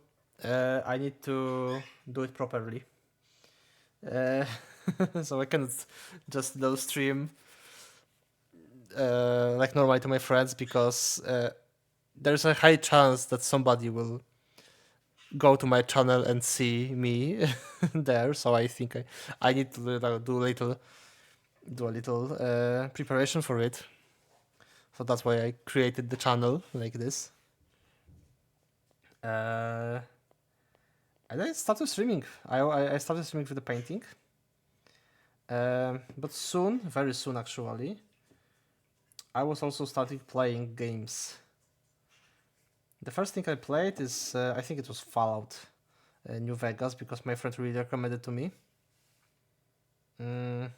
do it properly. So I cannot just stream like normally to my friends, because there's a high chance that somebody will go to my channel and see me there. So I think I need to do a little preparation for it. So that's why I created the channel like this. And I started streaming. I started streaming with the painting. But soon, very soon actually, I was also starting playing games. The first thing I played is, I think it was Fallout New Vegas, because my friend really recommended to me. Mm.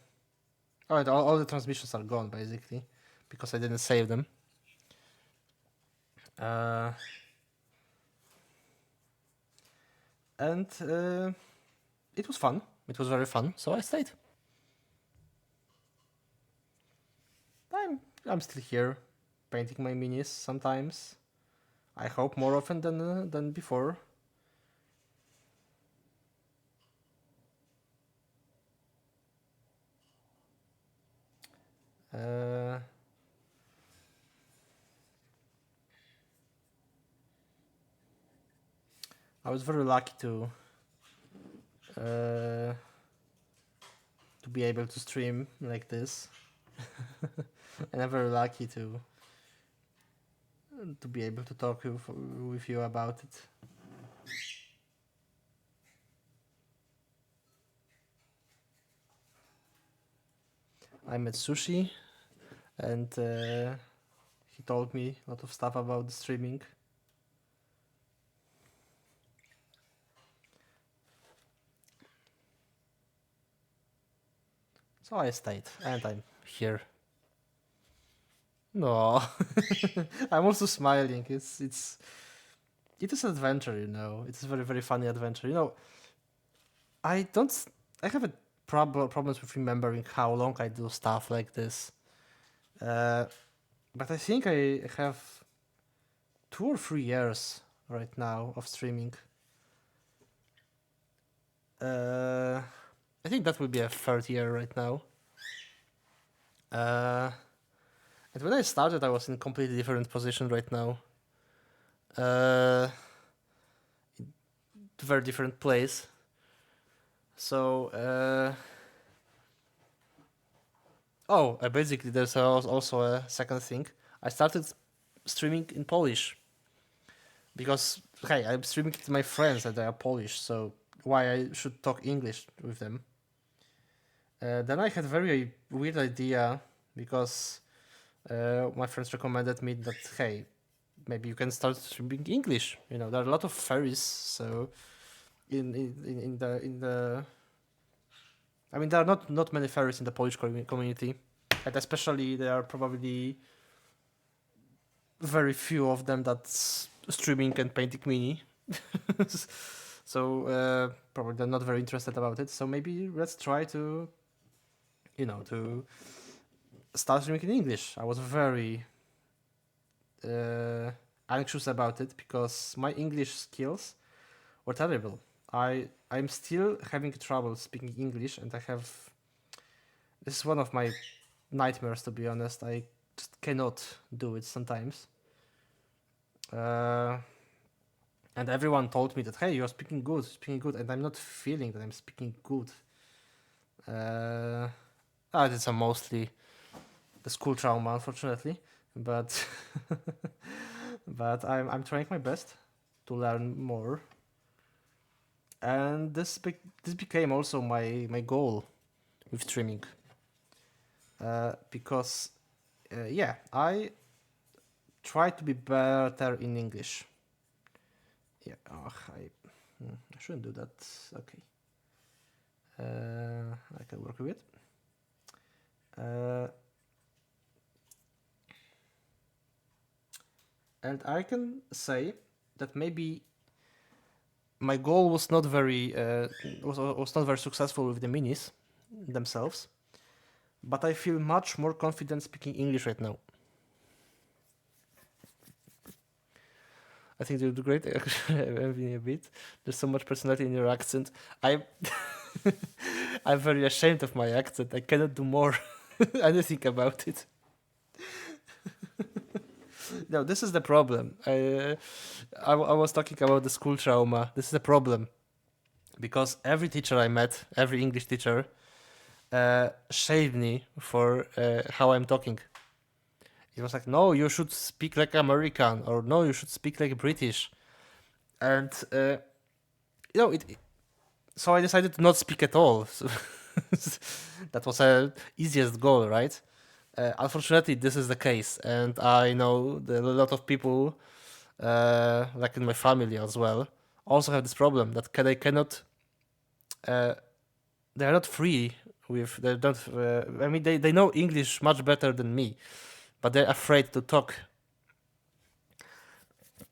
Alright, all the transmissions are gone basically because I didn't save them. And it was fun. It was very fun, so I stayed. I'm still here, painting my minis sometimes. I hope more often than before. Uh, I was very lucky to be able to stream like this, and I'm very lucky to be able to talk with you about it. I met Sushi, and he told me a lot of stuff about the streaming. So I stayed, and I'm here. No, I'm also smiling. It is an adventure, you know. It's a very very funny adventure. You know, I don't. I have a problems with remembering how long I do stuff like this. But I think I have 2 or 3 years right now of streaming. I think that will be a third year right now. And when I started, I was in a completely different position right now. Very different place. So, basically, there's also a second thing. I started streaming in Polish because, hey, I'm streaming to my friends and they are Polish, so why I should talk English with them? Then I had a very weird idea because my friends recommended me that, hey, maybe you can start streaming English. You know, there are a lot of fairies, so in the I mean, there are not many fairies in the Polish community, and especially there are probably very few of them that's streaming and painting mini. So probably they're not very interested about it. So maybe let's try to, to start streaming in English. I was very anxious about it because my English skills were terrible. I'm still having trouble speaking English, and this is one of my nightmares, to be honest. I just cannot do it sometimes. And everyone told me that, hey, you're speaking good, and I'm not feeling that I'm speaking good. It's mostly the school trauma, unfortunately, but but I'm trying my best to learn more. And this became also my goal with streaming, because I try to be better in English. Yeah, I shouldn't do that. Okay, I can work with it. And I can say that maybe my goal was not very was not very successful with the minis themselves, but I feel much more confident speaking English right now. I think you do great. Actually, a bit. There's so much personality in your accent. I'm very ashamed of my accent. I cannot do more anything about it. No, this is the problem. I was talking about the school trauma. This is the problem because every teacher I met, every English teacher, shamed me for how I'm talking. It was like, no, you should speak like American, or no, you should speak like British, and so I decided to not speak at all. So that was the easiest goal, right? Unfortunately, this is the case, and I know that a lot of people, like in my family as well, also have this problem that they cannot. They are not free with they don't. I mean, they know English much better than me, but they're afraid to talk.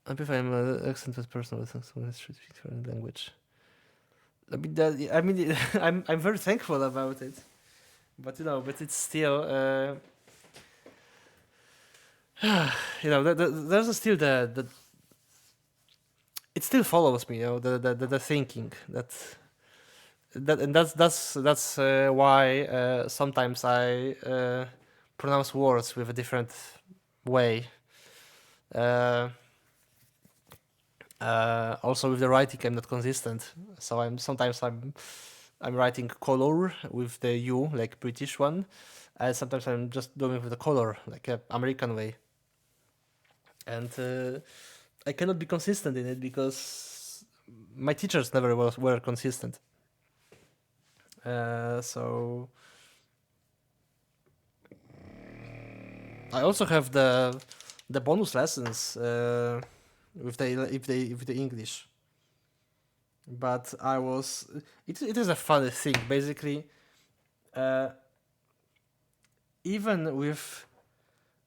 I prefer I'm an accented person with foreign language. I'm very thankful about it, but but it's still, there's still the it still follows me, the thinking and that's why sometimes I pronounce words with a different way. Uh, Also with the writing, I'm not consistent, so I'm writing color with the U, like British one, and sometimes I'm just doing with the color, like a American way, and I cannot be consistent in it because my teachers never were consistent. So I also have the bonus lessons with the English, but it is a funny thing basically. Uh, Even with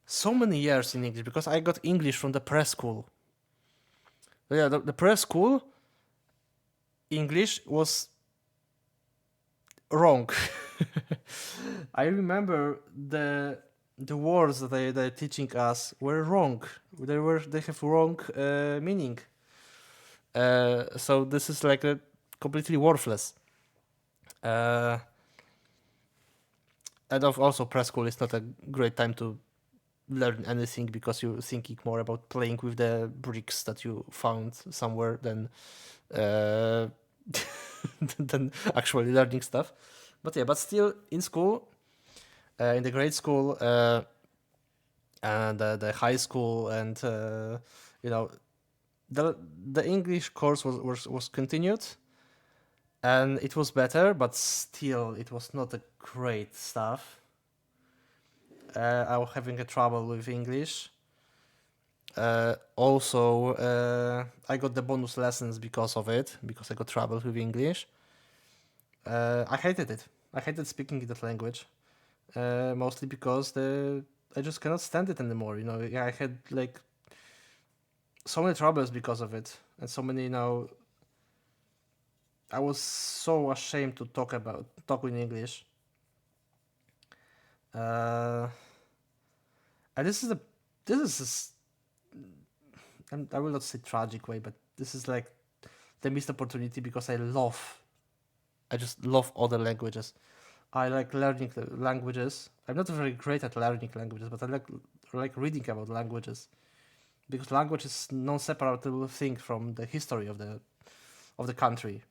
so many years in English, because I got English from the preschool. Yeah, the preschool English was wrong. I remember the words that they're teaching us were wrong. They have wrong meaning. So this is like a completely worthless. Uh, and also preschool is not a great time to learn anything because you're thinking more about playing with the bricks that you found somewhere uh, than actually learning stuff. But yeah, but still in school, in the grade school, and the high school, and you know, the the English course was continued, and it was better, but still it was not a great stuff. I was having a trouble with English. Also, I got the bonus lessons because of it, because I got trouble with English. I hated it. I hated speaking that language, mostly because I just cannot stand it anymore. Yeah, I had like so many troubles because of it, and so many. I was so ashamed to talk in English. Uh, and this is I will not say tragic way, but this is like the missed opportunity because I just love other languages. I like learning languages. I'm not very great at learning languages, but I like reading about languages because language is non-separable thing from the history of the country.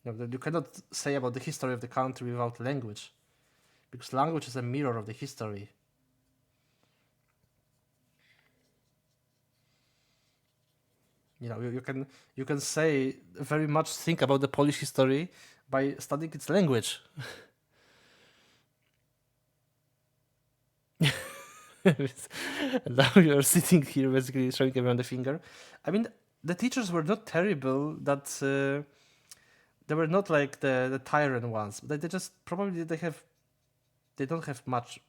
You cannot say about the history of the country without language, because language is a mirror of the history. You can say very much think about the Polish history by studying its language. Now you're sitting here basically showing everyone the finger. I mean, the teachers were not terrible. That they were not like the tyrant ones. But they just probably they don't have much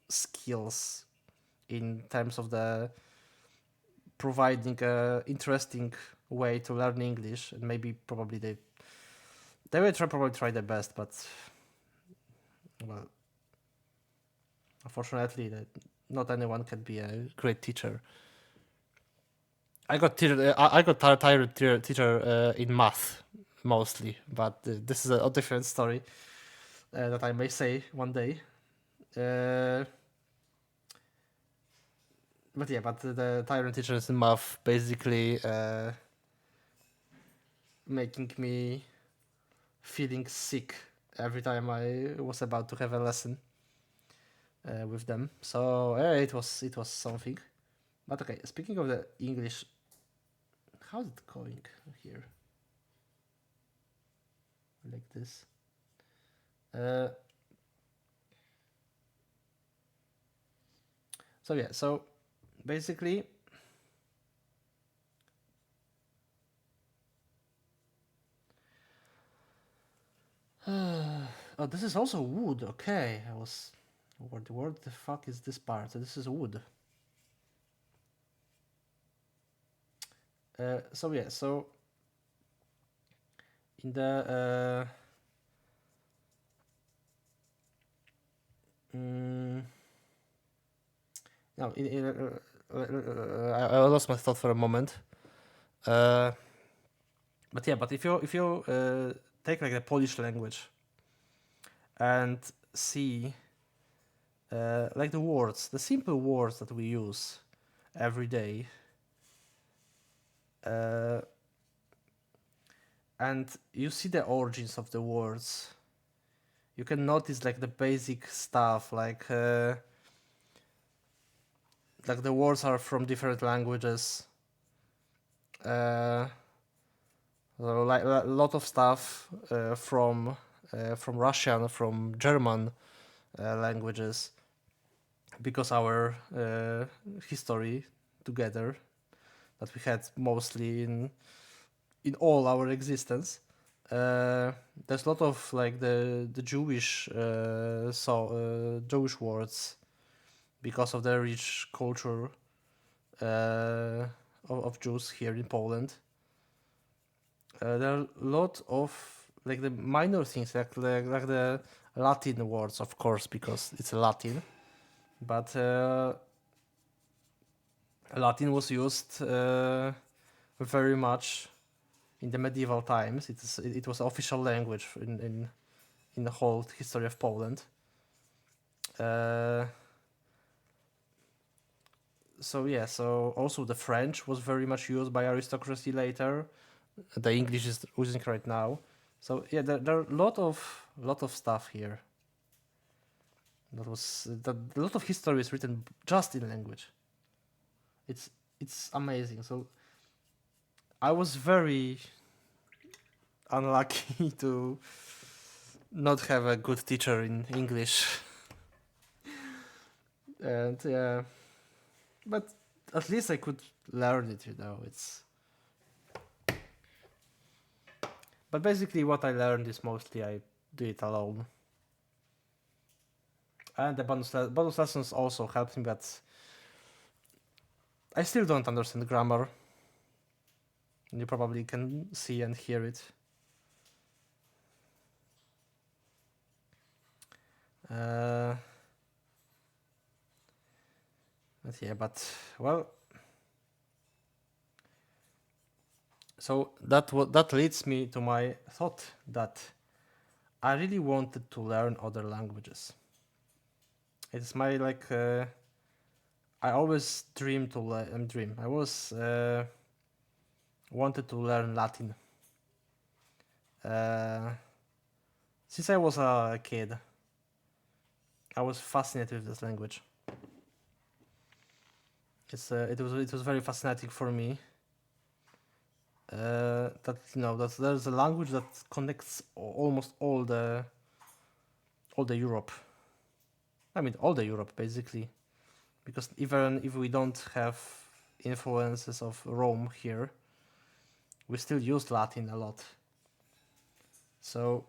skills in terms of the providing a interesting way to learn English, and maybe probably they will probably try their best, but well, unfortunately, not anyone can be a great teacher. I got tired teacher in math mostly, but this is a different story that I may say one day. Uh, but yeah, but the tyrant teachers in math basically making me feeling sick every time I was about to have a lesson with them. So it was something. But okay, speaking of the English, how's it going here? Like this. Uh, so yeah, so basically, Oh, this is also wood. Okay, I was. What the fuck is this part? So this is wood. So yeah, so in the no, I lost my thought for a moment. But yeah, but if you take like the Polish language and see like the words, the simple words that we use every day, and you see the origins of the words, you can notice like the basic stuff, like the words are from different languages. So like a lot of stuff from Russian, from German languages, because our history together that we had mostly in all our existence. There's a lot of like the Jewish Jewish words because of the rich culture of Jews here in Poland. There are a lot of like the minor things like the Latin words, of course, because it's Latin, but Latin was used very much in the medieval times. It was official language in the whole history of Poland. So yeah, so also the French was very much used by aristocracy later. The English is using right now. So yeah, there are a lot of stuff here. A lot of history is written just in language. It's amazing. So I was very unlucky to not have a good teacher in English, and yeah, but at least I could learn it. But basically, what I learned is mostly I do it alone. And the bonus lessons also helped me, but I still don't understand grammar. You probably can see and hear it. But yeah, well. So that leads me to my thought that I really wanted to learn other languages. It's my like I always dreamed to dream. I was wanted to learn Latin. Since I was a kid, I was fascinated with this language. It was very fascinating for me. That that there's a language that connects almost all the Europe. I mean all the Europe basically, because even if we don't have influences of Rome here, we still use Latin a lot. So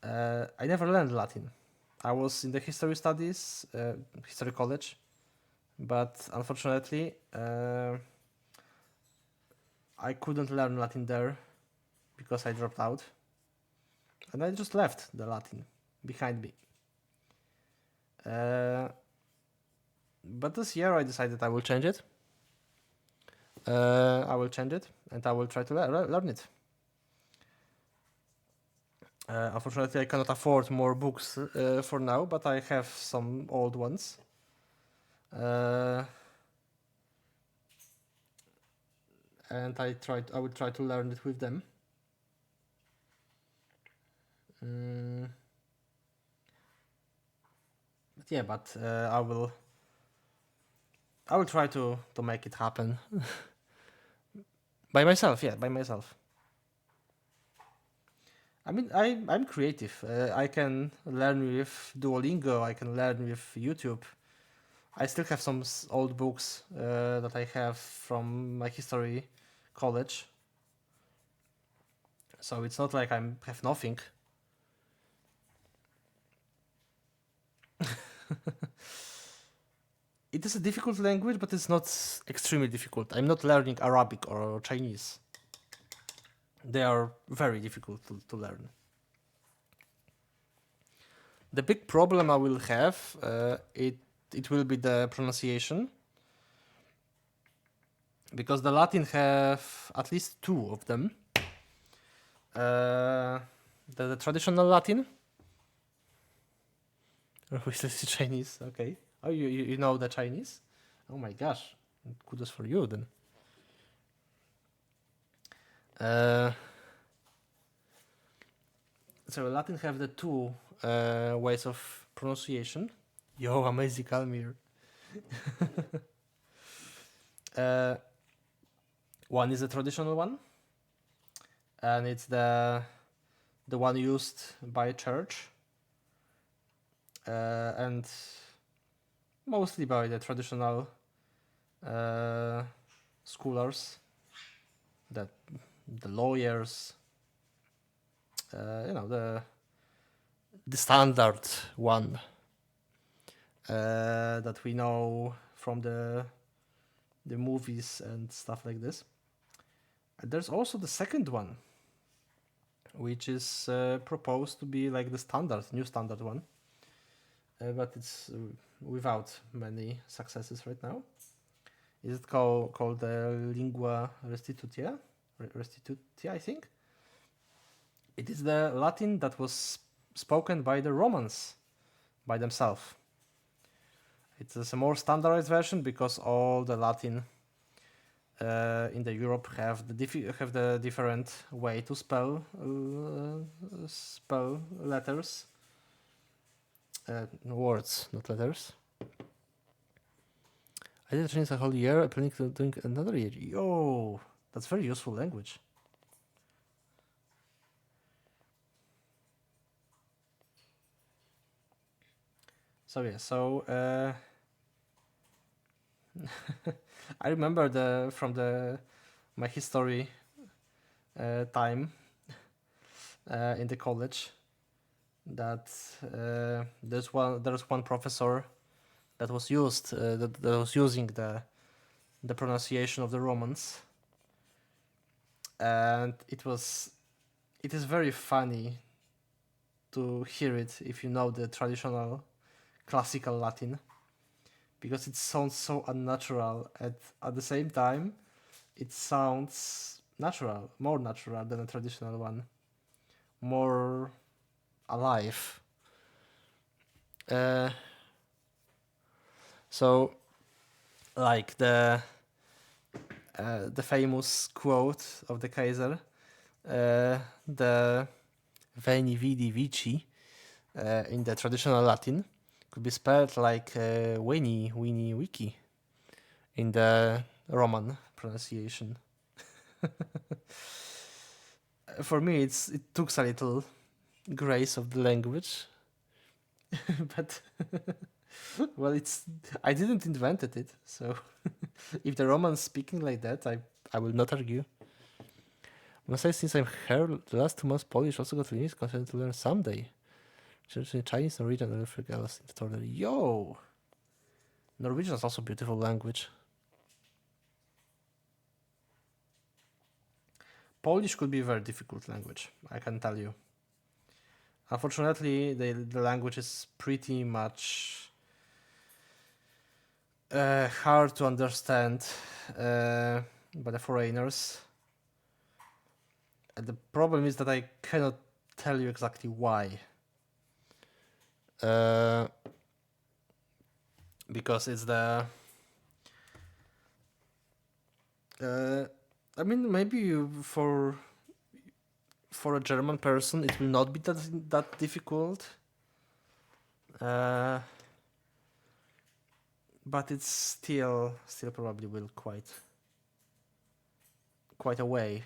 I never learned Latin. I was in the history studies, history college, but unfortunately, I couldn't learn Latin there because I dropped out, and I just left the Latin behind me. But this year I decided I will change it. I will change it, and I will try to learn it. Unfortunately, I cannot afford more books for now, but I have some old ones. And I will try to learn it with them. But yeah, I will try to make it happen by myself. Yeah, by myself. I mean, I'm creative. I can learn with Duolingo. I can learn with YouTube. I still have some old books that I have from my history college. So it's not like I have nothing. It is a difficult language, but it's not extremely difficult. I'm not learning Arabic or Chinese. They are very difficult to learn. The big problem I will have, it will be the pronunciation, because the Latin have at least two of them. The traditional Latin, which is Chinese. Okay. Oh, you know the Chinese? Oh my gosh, kudos for you then. So Latin have the two ways of pronunciation. Yo, amazing Almir. One is the traditional one, and it's the one used by church, and mostly by the traditional scholars, that the lawyers, the standard one that we know from the movies and stuff like this. And there's also the second one, which is proposed to be like the new standard one, but it's without many successes right now. Is it called the lingua restitutia? Restitutia, I think. It is the Latin that was spoken by the Romans by themselves. It is a more standardized version because all the Latin in the Europe have the different way to spell letters, words, not letters. I did Chinese a whole year. I'm planning to doing another year. Yo, that's very useful language. So yeah, I remember from my history time in the college that there's one professor that was using the pronunciation of the Romans, and it is very funny to hear it if you know the traditional classical Latin, because it sounds so unnatural, and at the same time it sounds natural, more natural than a traditional one, more alive. So like the famous quote of the Kaiser, the Veni Vidi Vici, in the traditional Latin could be spelled like Veni Vini Vici in the Roman pronunciation. For me, it took a little grace of the language, but well, I didn't invented it, so if the Romans speaking like that, I will not argue. Must say, since I'm here the last 2 months, Polish also got Linux content to learn someday. Chinese, Norwegian, and everything else in the total. Yo! Norwegian is also a beautiful language. Polish could be a very difficult language, I can tell you. Unfortunately, the language is pretty much hard to understand by the foreigners. And the problem is that I cannot tell you exactly why. Because it's the... I mean, maybe for a German person it will not be that difficult. But it's still probably will quite a way.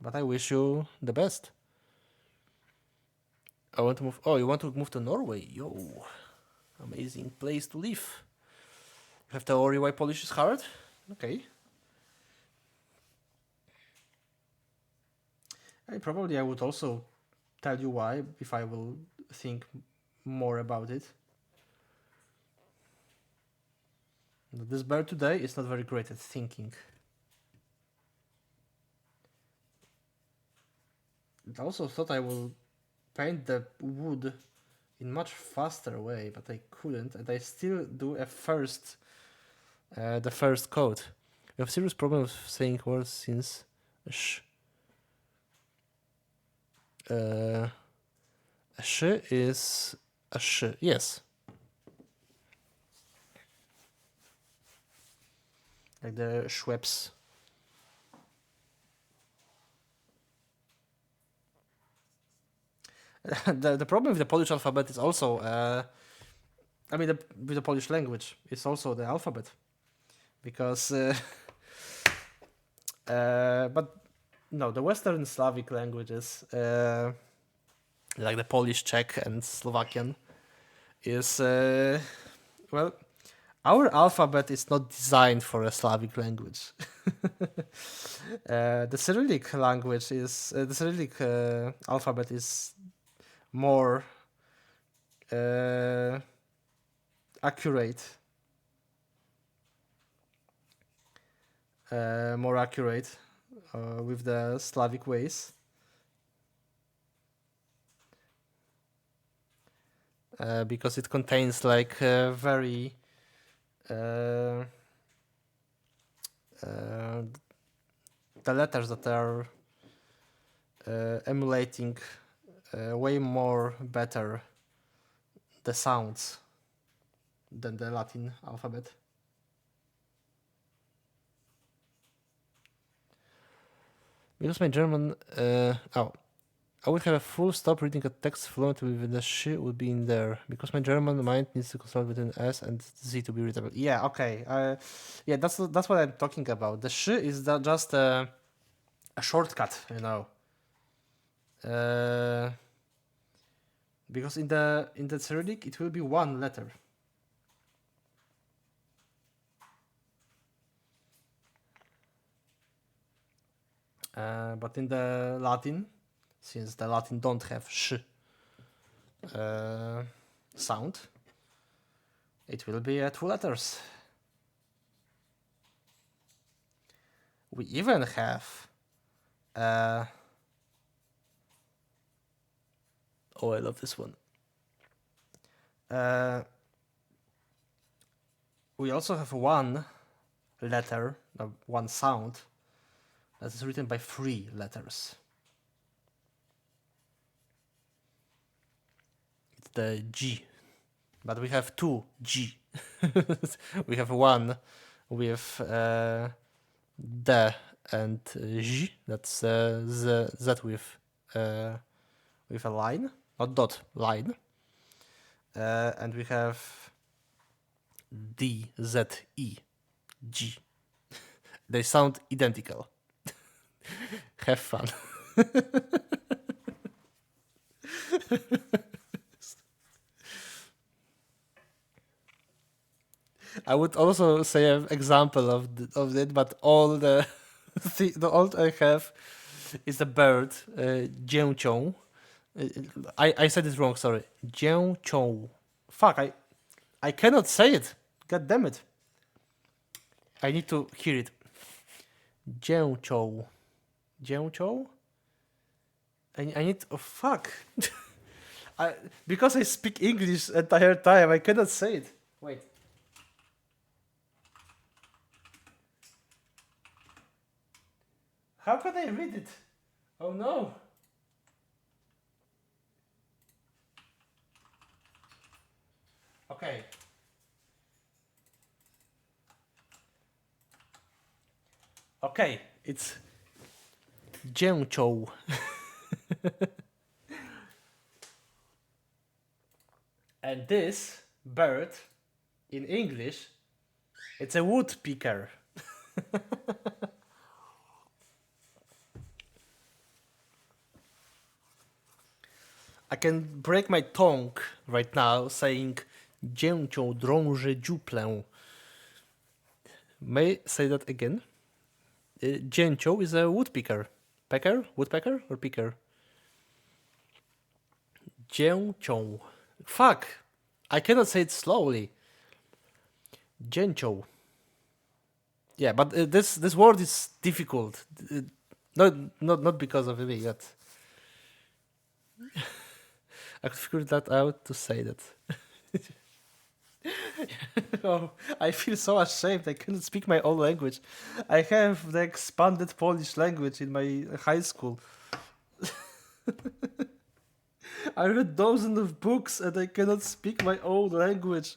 But I wish you the best. I want to move. Oh, you want to move to Norway? Yo, amazing place to live. You have to worry why Polish is hard? Okay. I would also tell you why if I will think more about it. This bird today is not very great at thinking. I also thought I will paint the wood in much faster way, but I couldn't, and I still do the first coat. We have serious problems saying words since sh. A sh is a sh. Yes. Like the Schweppes. The problem with the Polish alphabet is also, with the Polish language, it's also the alphabet. Because, but no, the Western Slavic languages, like the Polish, Czech, and Slovakian, is, well, our alphabet is not designed for a Slavic language. The Cyrillic language is, the Cyrillic alphabet is more accurate. With the Slavic ways. Because it contains like very the letters that are emulating way more better the sounds than the Latin alphabet. Because my German, I would have a full stop reading a text fluently with the sh would be in there. Because my German mind needs to consult between S and Z to be readable. Yeah, okay. Yeah, that's what I'm talking about. The sh is just a shortcut, you know. Because in the Cyrillic it will be one letter. But in the Latin, since the Latin don't have sh sound, it will be 2 letters. We even have oh, I love this one. We also have one letter, one sound that is written by 3 letters. It's the G, but we have 2 G. We have one with D and J. That's the Z with a line, not dot, line. And we have D, Z, E, G. They sound identical. Have fun. I would also say an example of it, but all the all I have is a bird, dzięcią. I said it wrong. Sorry, dzięcią. Fuck, I cannot say it. God damn it. I need to hear it. Dzięcią. Dzięcią? I need... Oh, fuck. Because I speak English the entire time, I cannot say it. Wait. How can I read it? Oh no. Okay. Okay, it's dzięcioł. And this bird, in English, it's a woodpecker. I can break my tongue right now saying dzięcią drąży dziuplę. May I say that again? Dzięcioł is a woodpecker. Pecker? Woodpecker or picker? Jianchou. Fuck! I cannot say it slowly. Jianchou. Yeah, but this word is difficult. Not because of me, but I figured that out to say that. Oh, I feel so ashamed. I cannot speak my own language. I have the expanded Polish language in my high school. I read dozens of books and I cannot speak my own language.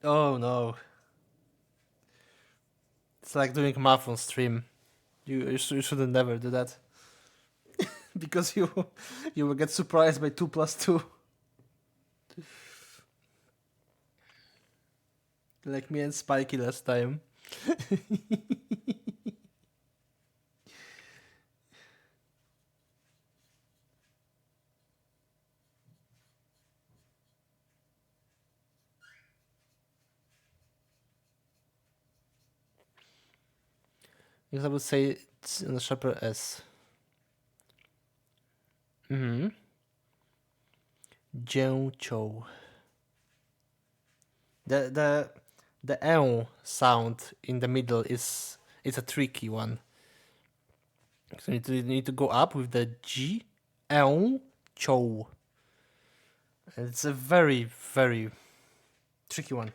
Oh no. It's like doing math on stream. You shouldn't never do that. Because you will get surprised by 2 plus 2. Like me and Spiky last time. Because I would say it's on the sharper S. Mm-hmm. Jianchou. The L sound in the middle is a tricky one. So you need to go up with the G, L, Chou. It's a very, very tricky one.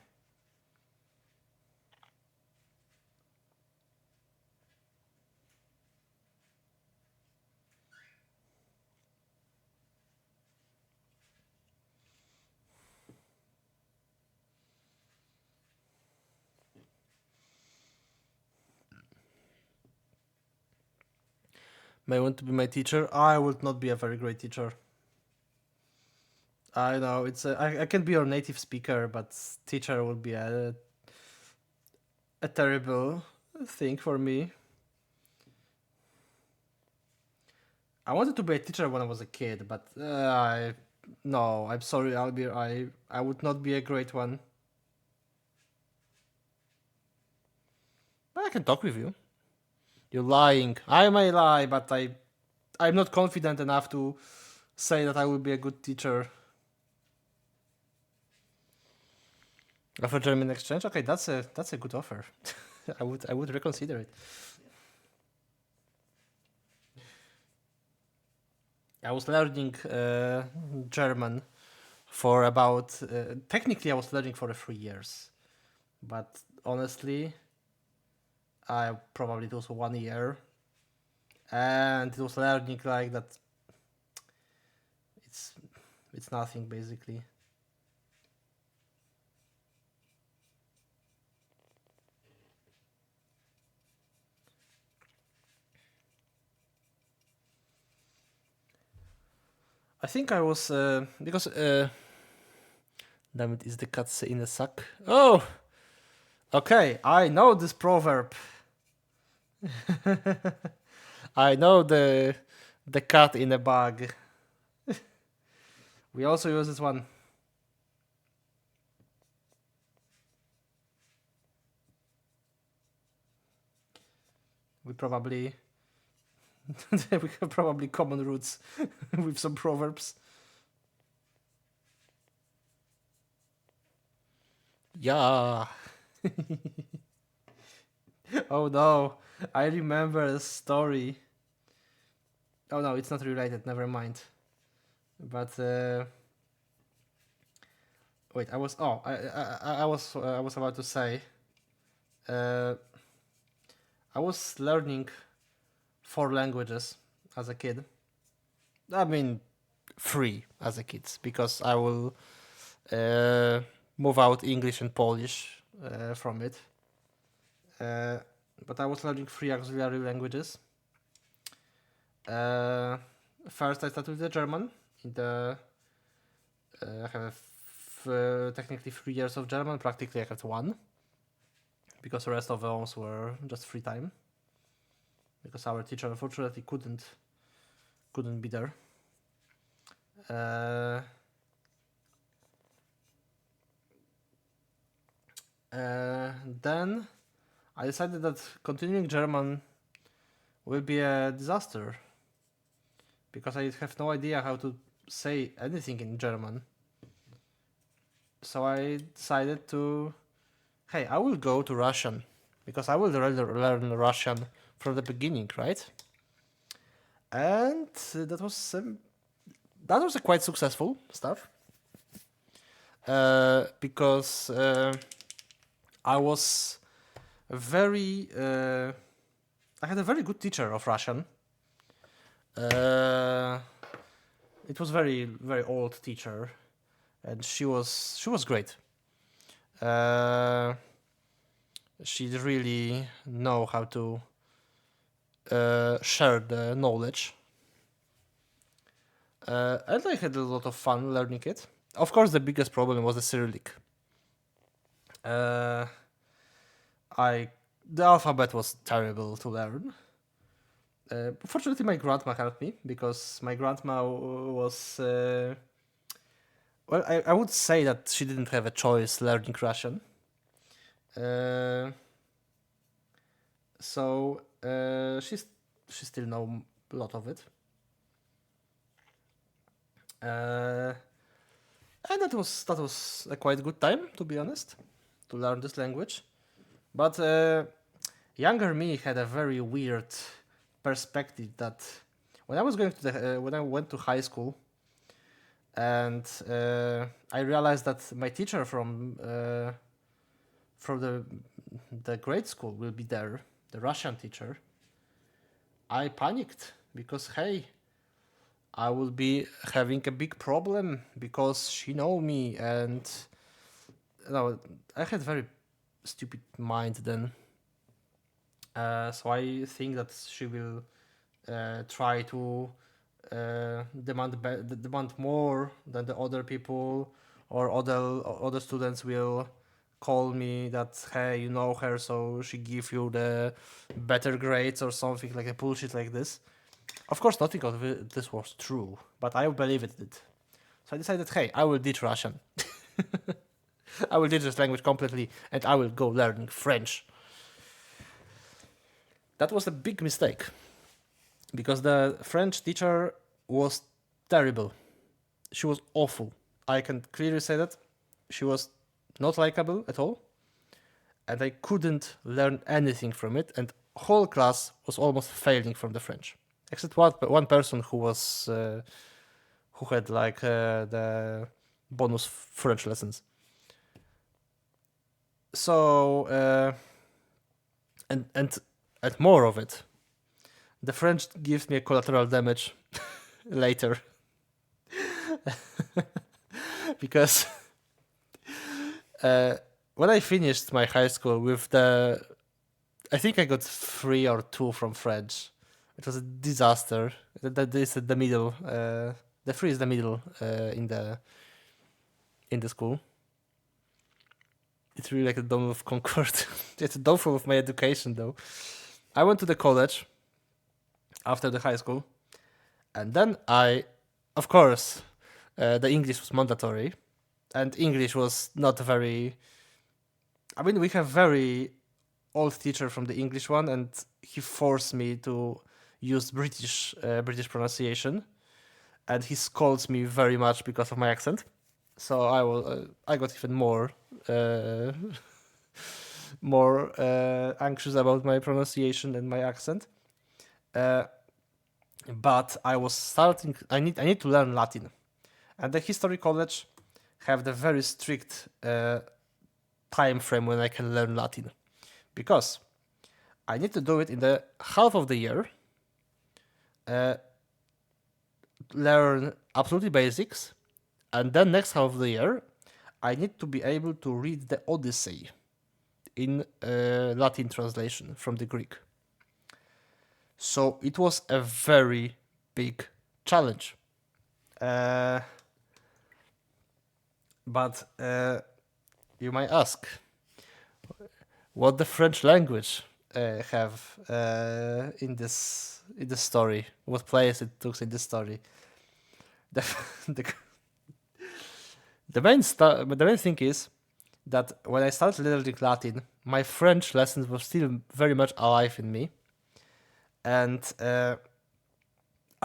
May want to be my teacher? I would not be a very great teacher. I know I can be your native speaker, but teacher would be a terrible thing for me. I wanted to be a teacher when I was a kid, but no, I'm sorry, I would not be a great one. But I can talk with you. You're lying. I may lie, but I'm not confident enough to say that I will be a good teacher. Offer German exchange? Okay, that's a good offer. I would reconsider it. I was learning German for about technically I was learning for 3 years, but honestly, I probably it was 1 year, and it was learning like that. It's nothing basically. I think I was because damn it, is the cat in a sack? Oh, okay, I know this proverb. I know the cat in a bag. We also use this one. We probably we have probably common roots with some proverbs. Yeah. Oh no, I remember a story. Oh no, it's not related. Never mind. But wait, I was I was about to say. I was learning 4 languages as a kid. I mean, 3 as a kid because I will move out English and Polish from it. But I was learning 3 auxiliary languages. First, I started with the German. I have technically 3 years of German. Practically, I had 1 because the rest of those were just free time. Because our teacher unfortunately couldn't be there. Then I decided that continuing German will be a disaster because I have no idea how to say anything in German. So I decided to, hey, I will go to Russian because I will learn Russian from the beginning, right? And that was a quite successful stuff because I was very I had a very good teacher of Russian. Uh, it was very old teacher, and she was great. Uh, she really know how to share the knowledge, and I had a lot of fun learning it. Of course, the biggest problem was the Cyrillic. Uh, I the alphabet was terrible to learn. Fortunately, my grandma helped me because my grandma was. Well, I would say that she didn't have a choice learning Russian. Uh, she still know a lot of it. And that was a quite good time, to be honest, to learn this language. But younger me had a very weird perspective that when I went to high school, and I realized that my teacher from the grade school will be there, the Russian teacher. I panicked because hey, I will be having a big problem because she know me, and no, I had very stupid mind then. So I think that she will try to demand more than the other people, or other students will call me that hey, you know her, so she give you the better grades or something like a bullshit like this. Of course, nothing of this was true, but I believe it did. So I decided, hey, I will ditch Russian. I will ditch this language completely, and I will go learning French. That was a big mistake because the French teacher was terrible. She was awful. I can clearly say that. She was not likable at all, and I couldn't learn anything from it, and whole class was almost failing from the French, except one person who had like the bonus French lessons. So and more of it. The French gives me a collateral damage later because when I finished my high school with I think I got 3 or 2 from French. It was a disaster. That is the middle. The 3 is the middle in the school. It's really like a dome of Concord. It's a downfall of my education, though. I went to the college after the high school, and then of course, the English was mandatory, and English was not very. I mean, we have very old teacher from the English one, and he forced me to use British pronunciation, and he scolds me very much because of my accent. So I got even uh, more anxious about my pronunciation and my accent. But I was starting. I need to learn Latin, and the history college have the very strict time frame when I can learn Latin, because I need to do it in the half of the year. Learn absolutely basics, and then next half of the year, I need to be able to read the Odyssey in Latin translation from the Greek. So it was a very big challenge. But you might ask, what the French language have in this story? What place it took in this story? The the main thing is that when I started learning Latin, my French lessons were still very much alive in me, and I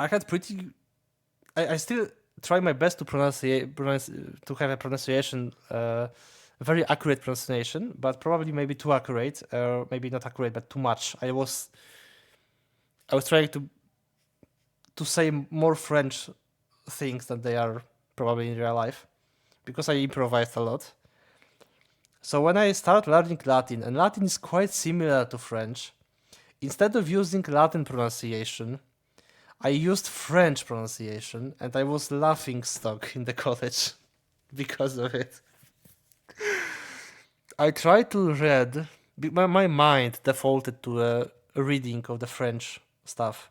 had pretty. I still try my best to to have a pronunciation, very accurate pronunciation, but probably maybe too accurate, or maybe not accurate, but too much. I was trying to say more French things than they are probably in real life because I improvised a lot. So when I started learning Latin, and Latin is quite similar to French, instead of using Latin pronunciation, I used French pronunciation, and I was laughing stock in the college because of it. I tried to read, my mind defaulted to a reading of the French stuff.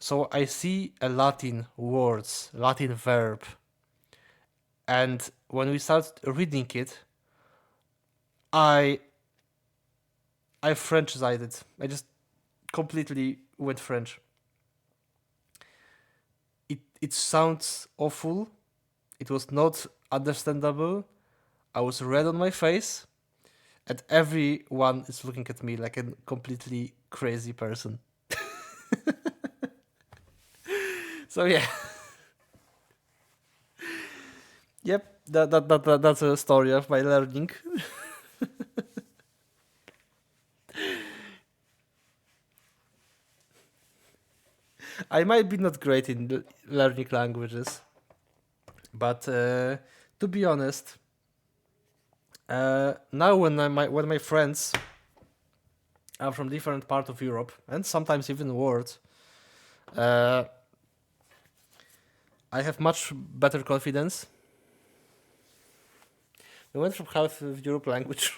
So I see a Latin words, Latin verb, and when we start reading it, I I Frenchized it. I just completely went French. It sounds awful. It was not understandable. I was red on my face, and everyone is looking at me like a completely crazy person. So yeah, yep. That's a story of my learning. I might be not great in learning languages, but to be honest, now when my friends are from different part of Europe and sometimes even world, uh, I have much better confidence. We went from half of Europe language.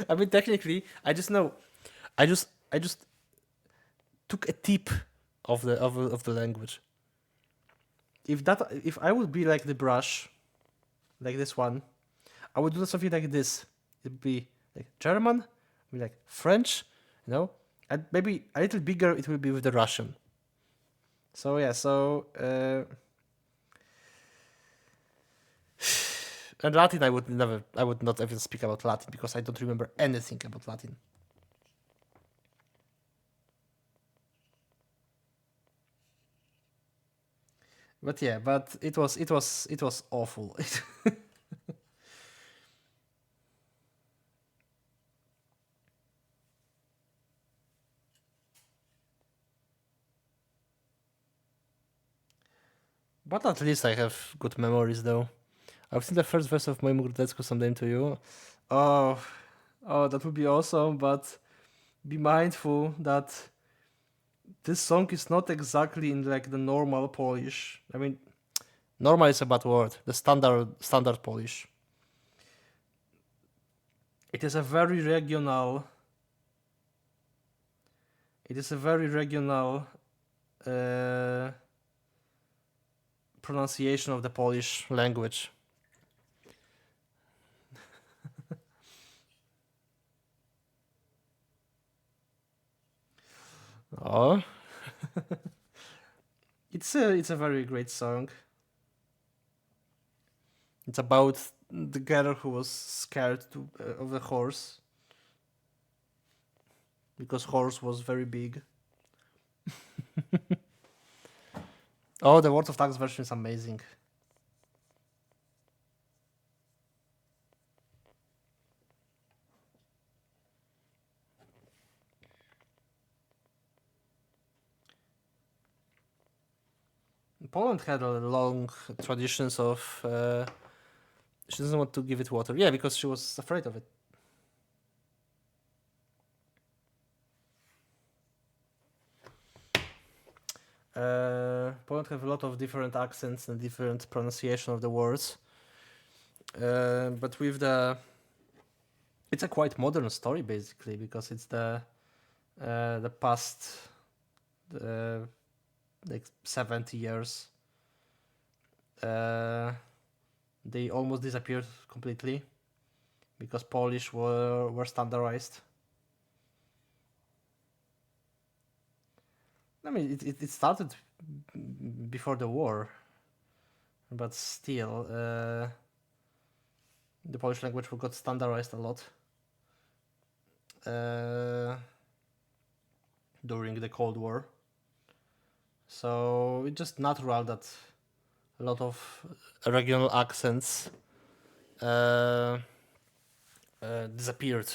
I mean, technically, I just know. I just took a tip of the language. If I would be like the brush, like this one, I would do something like this. It'd be like German, be like French, and maybe a little bigger. It will be with the Russian. So yeah, and Latin, I would not even speak about Latin because I don't remember anything about Latin. But yeah, but it was awful. But at least I have good memories though. I've seen the first verse of Moim Grudecku sometime to you. Oh, oh, that would be awesome, but be mindful that this song is not exactly in like the normal Polish. I mean, normal is a bad word. The standard Polish. It is a very regional. It is a very regional uh, pronunciation of the Polish language. Oh, it's a very great song. It's about the girl who was scared of the horse because horse was very big. Oh, the World of Tanks version is amazing. Poland had a long traditions of. She doesn't want to give it water. Yeah, because she was afraid of it. Poland have a lot of different accents and different pronunciation of the words. But with it's a quite modern story basically because it's the past uh, like 70 years. They almost disappeared completely because Polish were standardized. I mean, it started before the war, but still, the Polish language got standardized a lot during the Cold War. So it's just natural that a lot of regional accents disappeared.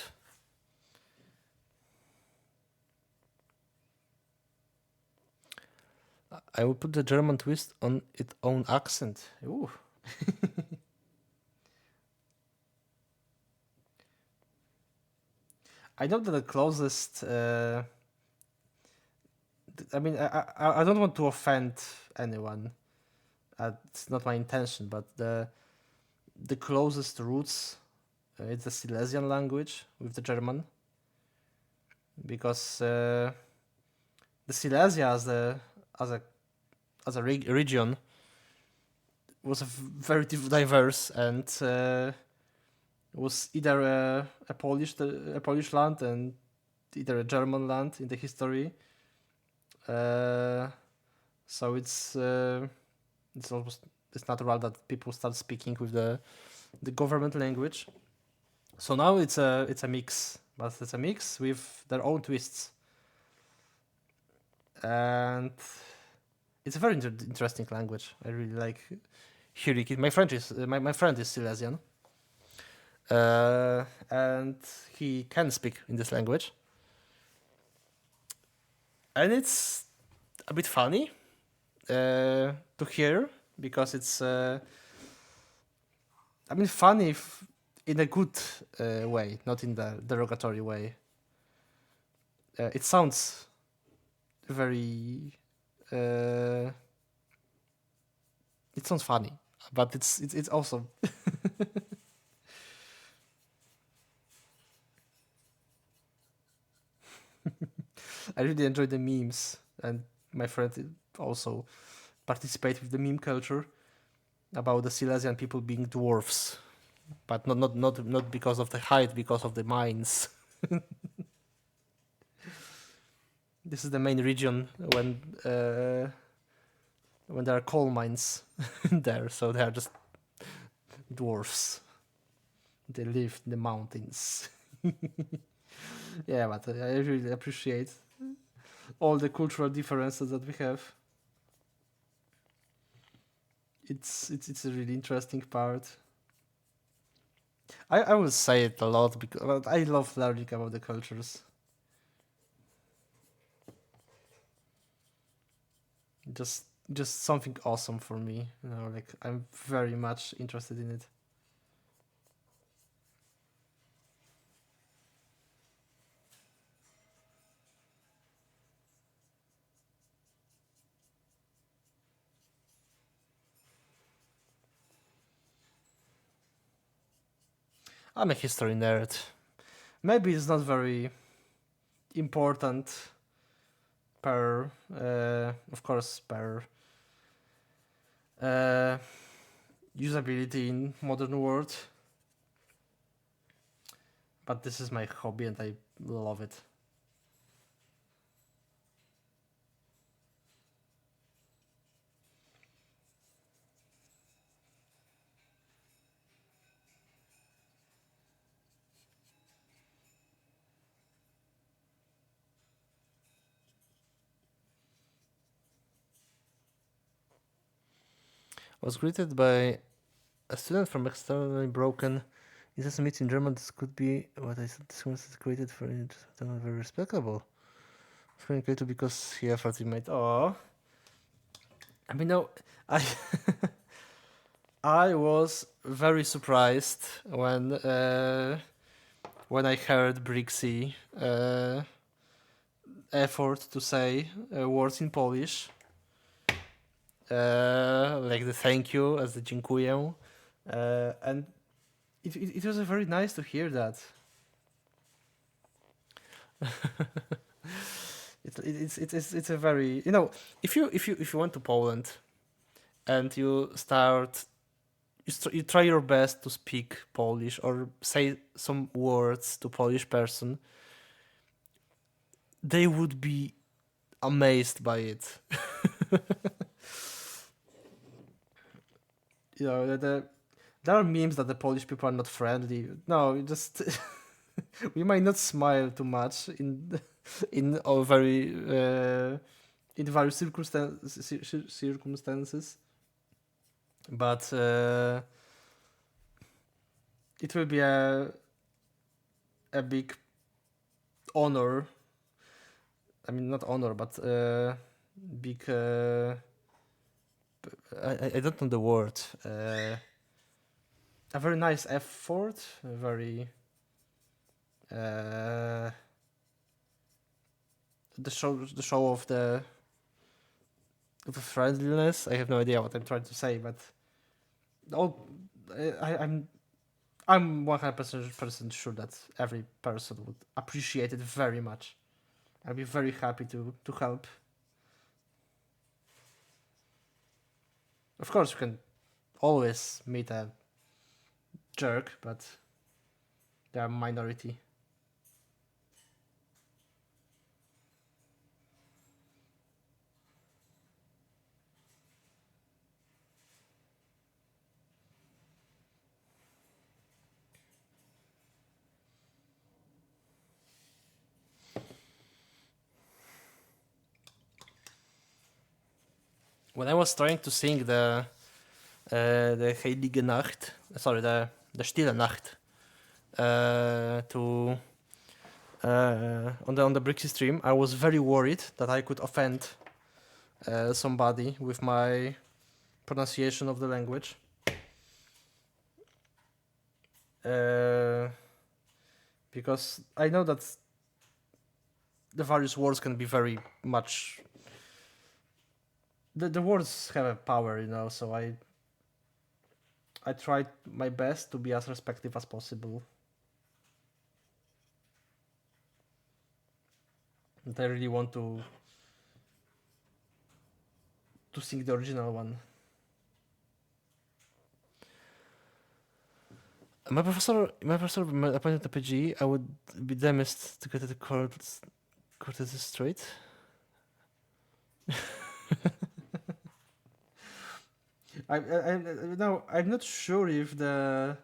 I will put the German twist on its own accent. Ooh. I know that the closest. I mean, I don't want to offend anyone. It's not my intention, but the closest roots it's the Silesian language with the German, because the Silesia as a region was very diverse and was either a Polish land and either a German land in the history. So it's almost it's natural that people start speaking with the government language. So now it's a mix, but it's a mix with their own twists, and it's a very interesting language. I really like hearing it. My friend is my friend is Silesian, and he can speak in this language, and it's a bit funny to hear because it's I mean funny in a good way, not in the derogatory way. It sounds very it sounds funny, but it's awesome. I really enjoy the memes, and my friend also participate with the meme culture about the Silesian people being dwarfs, but not because of the height, because of the mines. This is the main region when there are coal mines there, so they are just dwarfs. They live in the mountains. Yeah, but I really appreciate all the cultural differences that we have. It's a really interesting part. I will say it a lot because I love learning about the cultures. Just just something awesome for me, like I'm very much interested in it. I'm a history nerd. Maybe it's not very important per of course per uh, usability in modern world, but this is my hobby and I love it. Was greeted by a student from externally broken. It has meet in German. This could be what I said. This was created for very respectable. Communicated because he effort he made. Oh, I mean, no, I I was very surprised when I heard Brixie effort to say words in Polish, like the thank you as the dziękuję, and it was very nice to hear that. It's a very if you went to Poland and you try your best to speak Polish or say some words to Polish person, they would be amazed by it. You know, There are memes that the Polish people are not friendly. No, just we might not smile too much in all very in various circumstances, but it will be a big honor. I mean, not honor, but big. I don't know the word. A very nice effort. A very the show of the friendliness. I have no idea what I'm trying to say, but all I'm 100% sure that every person would appreciate it very much. I'd be very happy to help. Of course, you can always meet a jerk, but they are minority. When I was trying to sing the Heilige Nacht, sorry, the Stille Nacht, to on the Brixie stream, I was very worried that I could offend somebody with my pronunciation of the language. Because I know that the various words can be very much. The words have a power, so I tried my best to be as respectful as possible. And I really want to sing the original one. My professor appointed the PG. I would be damned to get the courtesy straight. I'm not sure if the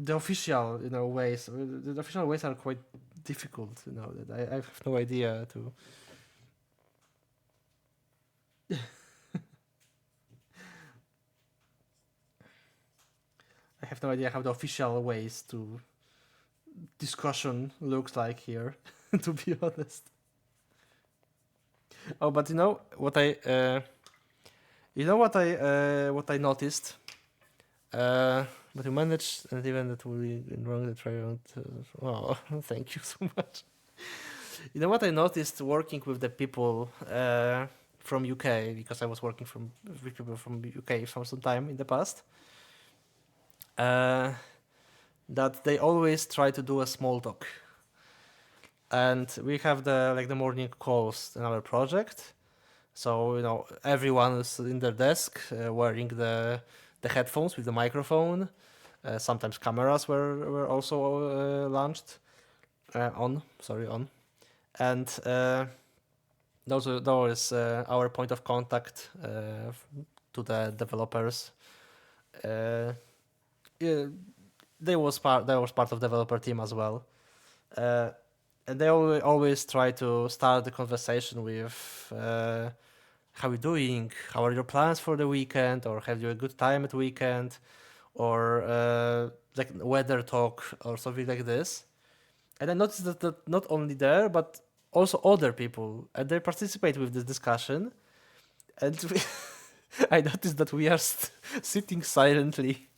official ways the official ways are quite difficult. That I have no idea to. I have no idea how the official ways to discussion looks like here, to be honest. Oh, but what what I noticed. But you managed an event that will be wrong the try around. Oh, thank you so much. You know what I noticed working with the people from UK, because I was working with people from UK for some time in the past. That they always try to do a small talk, and we have the morning calls in our project. So everyone is in their desk wearing the headphones with the microphone. Sometimes cameras were also launched on, and that was our point of contact to the developers. Yeah, they was part of developer team as well, and they always try to start the conversation with how you doing, how are your plans for the weekend, or have you a good time at weekend, or like weather talk or something like this. And I noticed that not only there but also other people, and they participate with this discussion, and I noticed that we are sitting silently,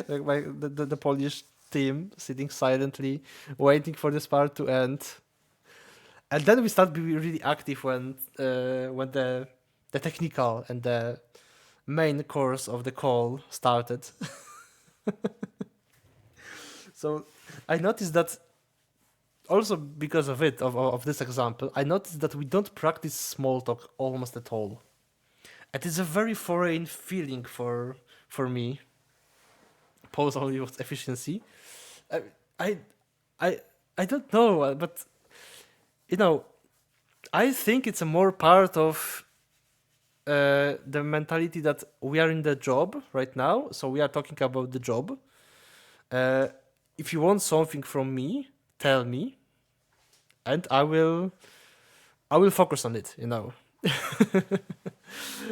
like the Polish team sitting silently, waiting for this part to end, and then we start being really active when the technical and the main course of the call started. So I noticed that also because of this example, I noticed that we don't practice small talk almost at all. It is a very foreign feeling for me. Pose only with efficiency. I I I don't know, but I think it's a more part of the mentality that we are in the job right now, so we are talking about the job. Uh, if you want something from me, tell me, and I will focus on it.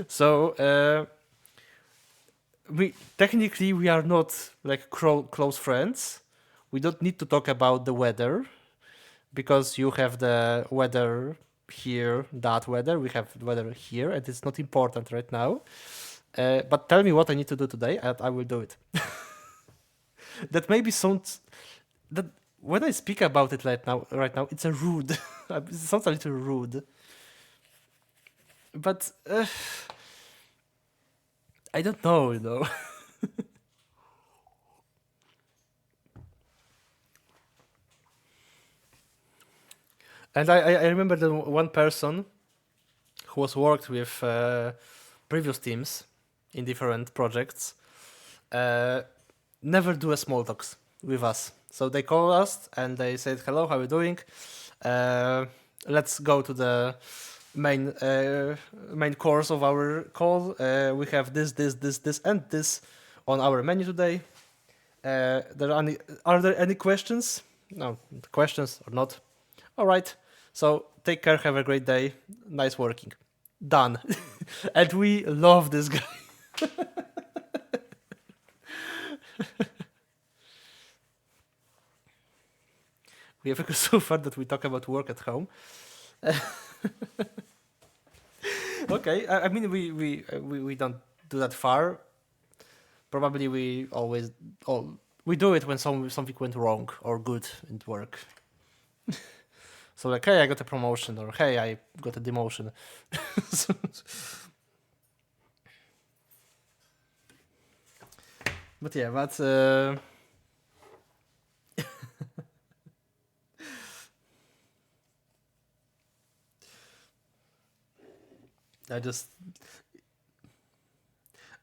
So we are not like close friends. We don't need to talk about the weather because you have the weather here, that weather. We have the weather here, and it's not important right now. But tell me what I need to do today, and I will do it. That maybe sounds that when I speak about it right now, it's a rude. It sounds a little rude, but I don't know. And I remember the one person who was worked with previous teams in different projects uh, never do a small talks with us. So they call us and they said, "Hello, how are you doing? Uh, let's go to the main course of our call. We have this, and this on our menu today. Are there any questions? No questions or not? All right. So take care. Have a great day. Nice working. Done." And we love this guy. We have gone so far that we talk about work at home. Okay, I mean we don't do that far. Probably we always we do it when something went wrong or good in work. So like, hey, I got a promotion, or hey, I got a demotion. But yeah, I just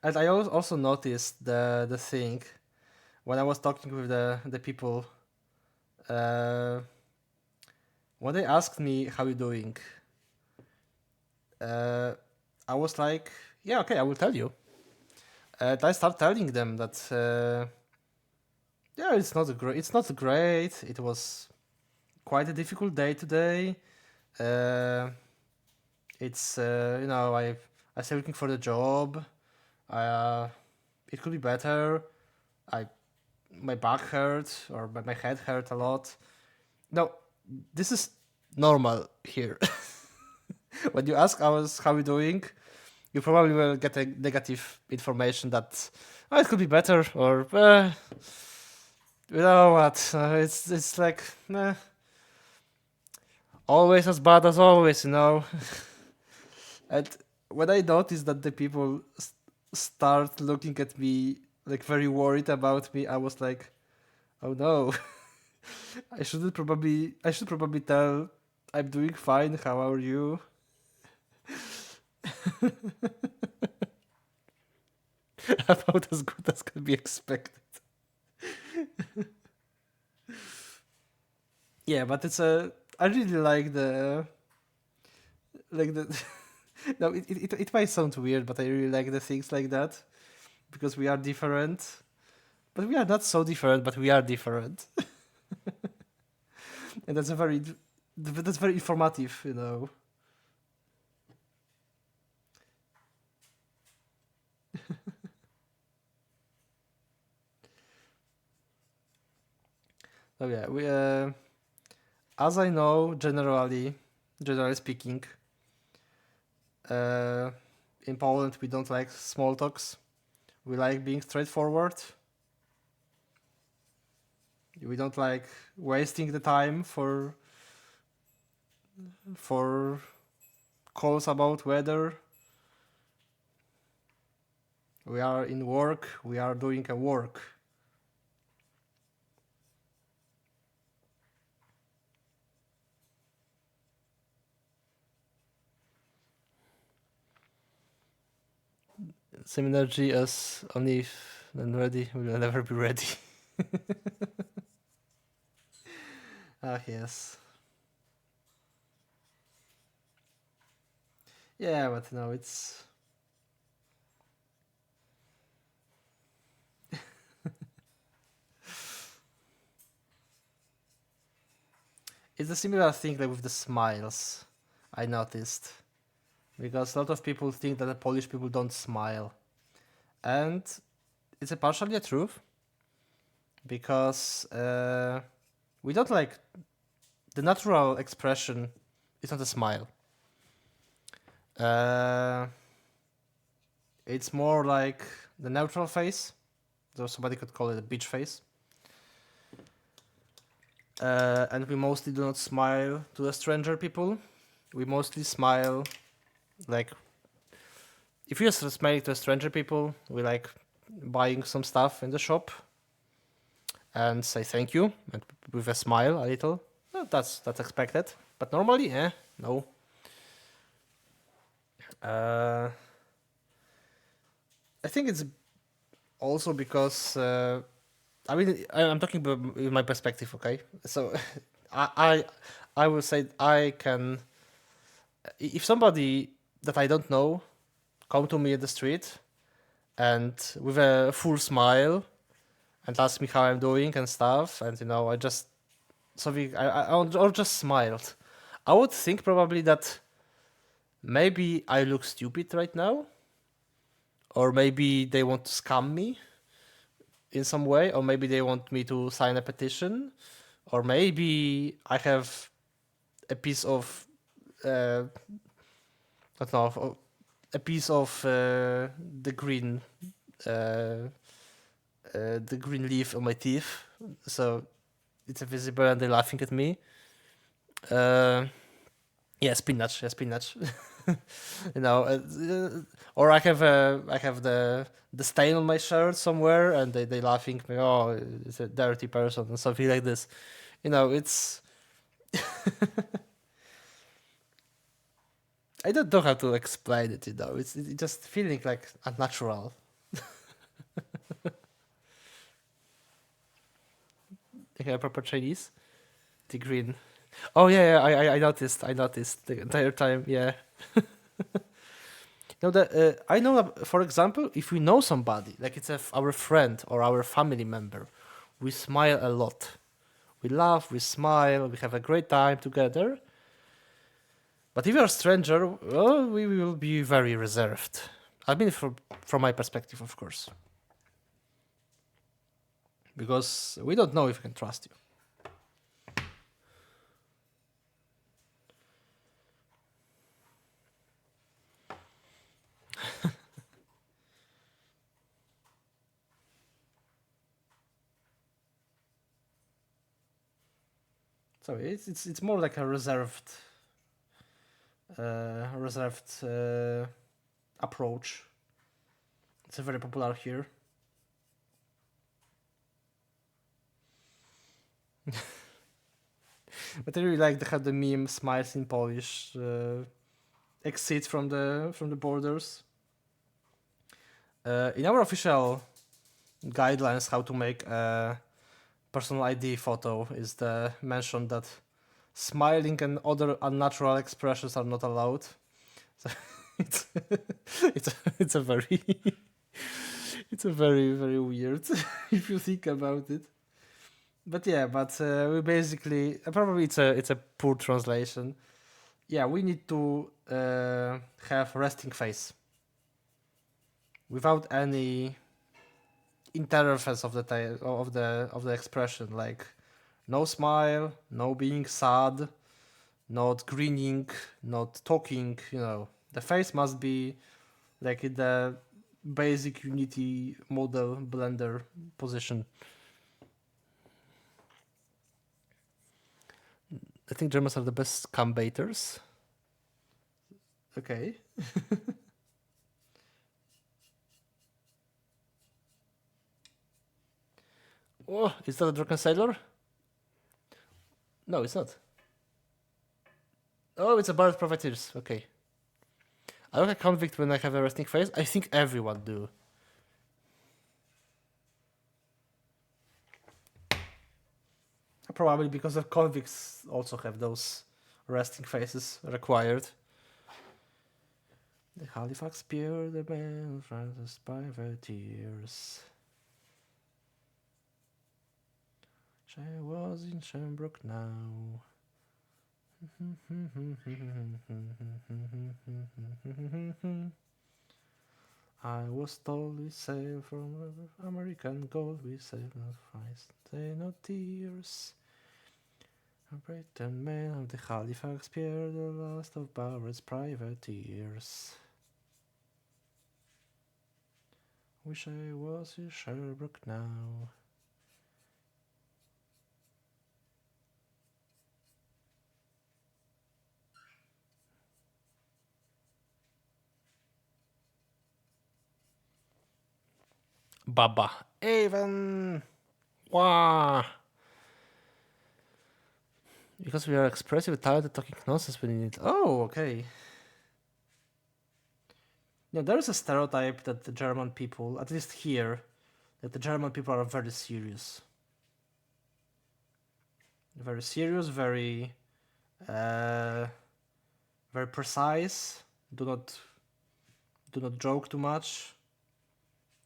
and I also noticed the thing when I was talking with the people uh, when they asked me how you doing, uh, I was like, yeah, okay, I will tell you. And I start telling them that yeah, it's not great. It's not great. It was quite a difficult day today. Uh, it's I still looking for the job. Uh, it could be better. I my back hurt or my head hurt a lot. No, this is normal here. When you ask us how we doing, you probably will get a negative information that it could be better, or you know what? It's like always as bad as always. And when I noticed that the people start looking at me like very worried about me, I was like, oh no, I should probably tell I'm doing fine. How are you? About as good as can be expected. Yeah, but I really like the. No, it might sound weird, but I really like the things like that because we are different, but we are not so different, but we are different, and that's very informative. So yeah, we as I know, generally speaking, uh, in Poland we don't like small talks. We like being straightforward. We don't like wasting the time for calls about weather. We are in work. We are doing a work. Same energy as only if then ready, we will never be ready. Ah, yes. Yeah, but no, it's it's a similar thing like with the smiles, I noticed. Because a lot of people think that the Polish people don't smile. And it's a partially a truth. Because we don't like... The natural expression is not a smile. It's more like the neutral face. So somebody could call it a beach face. And we mostly do not smile to a stranger people. We mostly smile like... If you're smiling to a stranger people, we like buying some stuff in the shop and say thank you and with a smile a little. That's expected. But normally, no. I think it's also because I mean I'm talking about with my perspective, okay? So I will say I can... If somebody that I don't know come to me at the street and with a full smile and ask me how I'm doing and stuff, and I just something or just smiled, I would think probably that maybe I look stupid right now, or maybe they want to scam me in some way, or maybe they want me to sign a petition, or maybe I have a piece of I don't know, a piece of uh, the green leaf on my teeth, so it's visible and they're laughing at me. Yeah, spinach. Yeah, spinach. Or I have the stain on my shirt somewhere, and they laughing me. Oh, it's a dirty person and something like this. It's... I don't know how to explain it. It's just feeling like unnatural. Like a proper Chinese. The green. Oh yeah, I noticed. I noticed the entire time. Yeah. I know, for example, if we know somebody, like it's our friend or our family member, we smile a lot. We laugh, we smile, we have a great time together. But if you're a stranger, well, we will be very reserved. I mean, from my perspective, of course. Because we don't know if we can trust you. So it's more like a reserved approach. It's very popular here. But I really like how the meme smiles in Polish exceeds from the borders. In our official guidelines, how to make a personal ID photo is the mention that smiling and other unnatural expressions are not allowed. So it's it's a very it's a very very weird if you think about it. But yeah, we basically probably it's a poor translation. Yeah, we need to have resting face without any interface of the expression, like no smile, no being sad, not grinning, not talking. The face must be like in the basic Unity model Blender position. I think Germans are the best scam baiters. Okay. Oh, is that a drunken sailor? No, it's not. Oh, it's a bar of profiteers. Okay. I look a convict when I have a resting face. I think everyone do. Probably because the convicts also have those resting faces required. The Halifax Pier, the man francis by the tears. She was in Shamrock now. I was told we sail from American gold, we sail not feist, they no tears. A Britain man of the Halifax pier, the last of Barrett's privateers. Wish I was in Sherbrooke now. Baba Avon! Wah! Because we are expressive, talented, talking nonsense when you need. Oh, okay. Yeah, there is a stereotype that the German people, at least here, that the German people are very serious. Very serious, uh, very precise. Do not joke too much.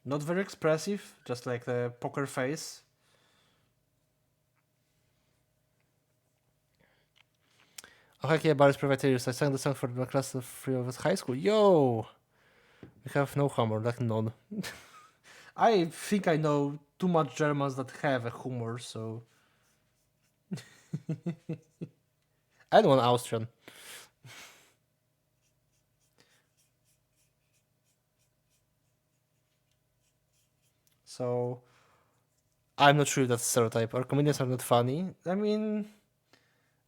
Not very expressive, just like the poker face. Oh heck yeah, Barry's Privateers. I sang the song for the class of 3 of high school. Yo! We have no humor, like none. I think I know too much Germans that have a humor, so... and one Austrian. So... I'm not sure if that's a stereotype. Our comedians are not funny. I mean...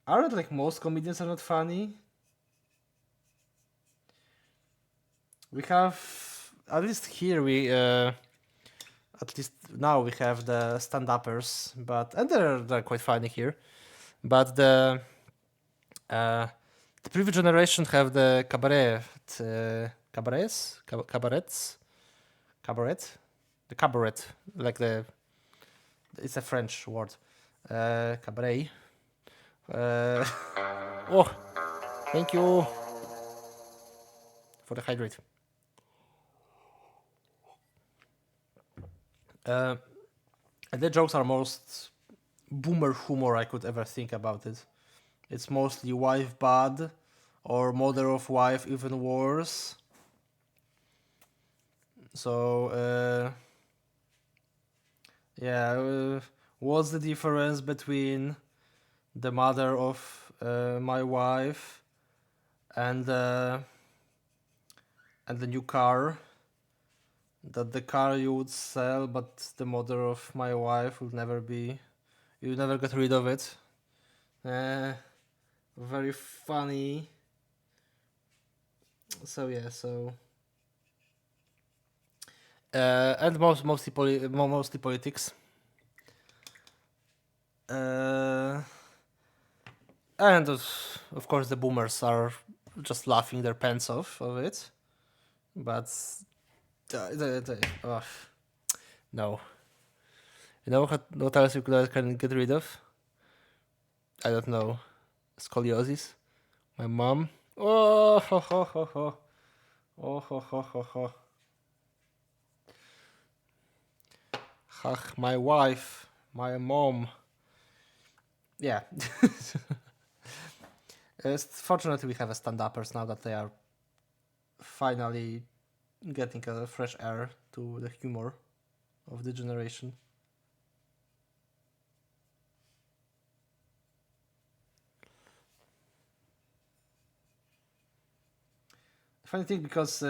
aren't like most comedians are not funny? We have... at least here we... at least now we have the stand-uppers, but... and they're quite funny here. But the previous generation have the cabaret, the cabaret, like it's a French word, cabaret. Oh, thank you for the hydrate. And the jokes are most boomer humor I could ever think about it. It's mostly wife bad, or mother of wife even worse. So, yeah, what's the difference between the mother of my wife and the new car? That the car you would sell, but the mother of my wife would never be. You never get rid of it. Very funny. So yeah, so and mostly politics. And of course the boomers are just laughing their pants off of it, but no. You know what else you can get rid of? I don't know. Scoliosis. My mom. Oh ho ho ho ho. Oh ho ho ho ho. Ach, my wife. My mom. Yeah. Fortunately, we have a stand-uppers now that they are finally getting a fresh air to the humor of the generation. Funny thing, because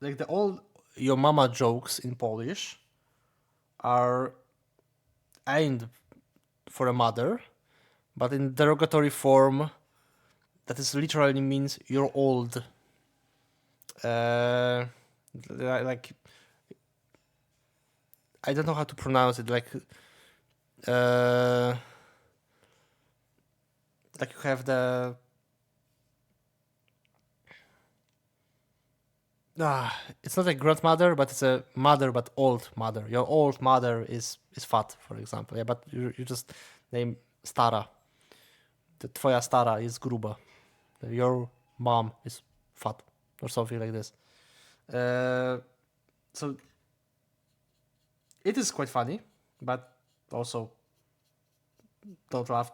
like the old your mama jokes in Polish are aimed for a mother, but in derogatory form, that is literally means you're old. Like I don't know how to pronounce it. Like you have the it's not a grandmother, but it's a mother, but old mother. Your old mother is fat, for example. Yeah, but you just name stara. The twoja stara is gruba. Your mom is fat, or something like this. So it is quite funny, but also don't laugh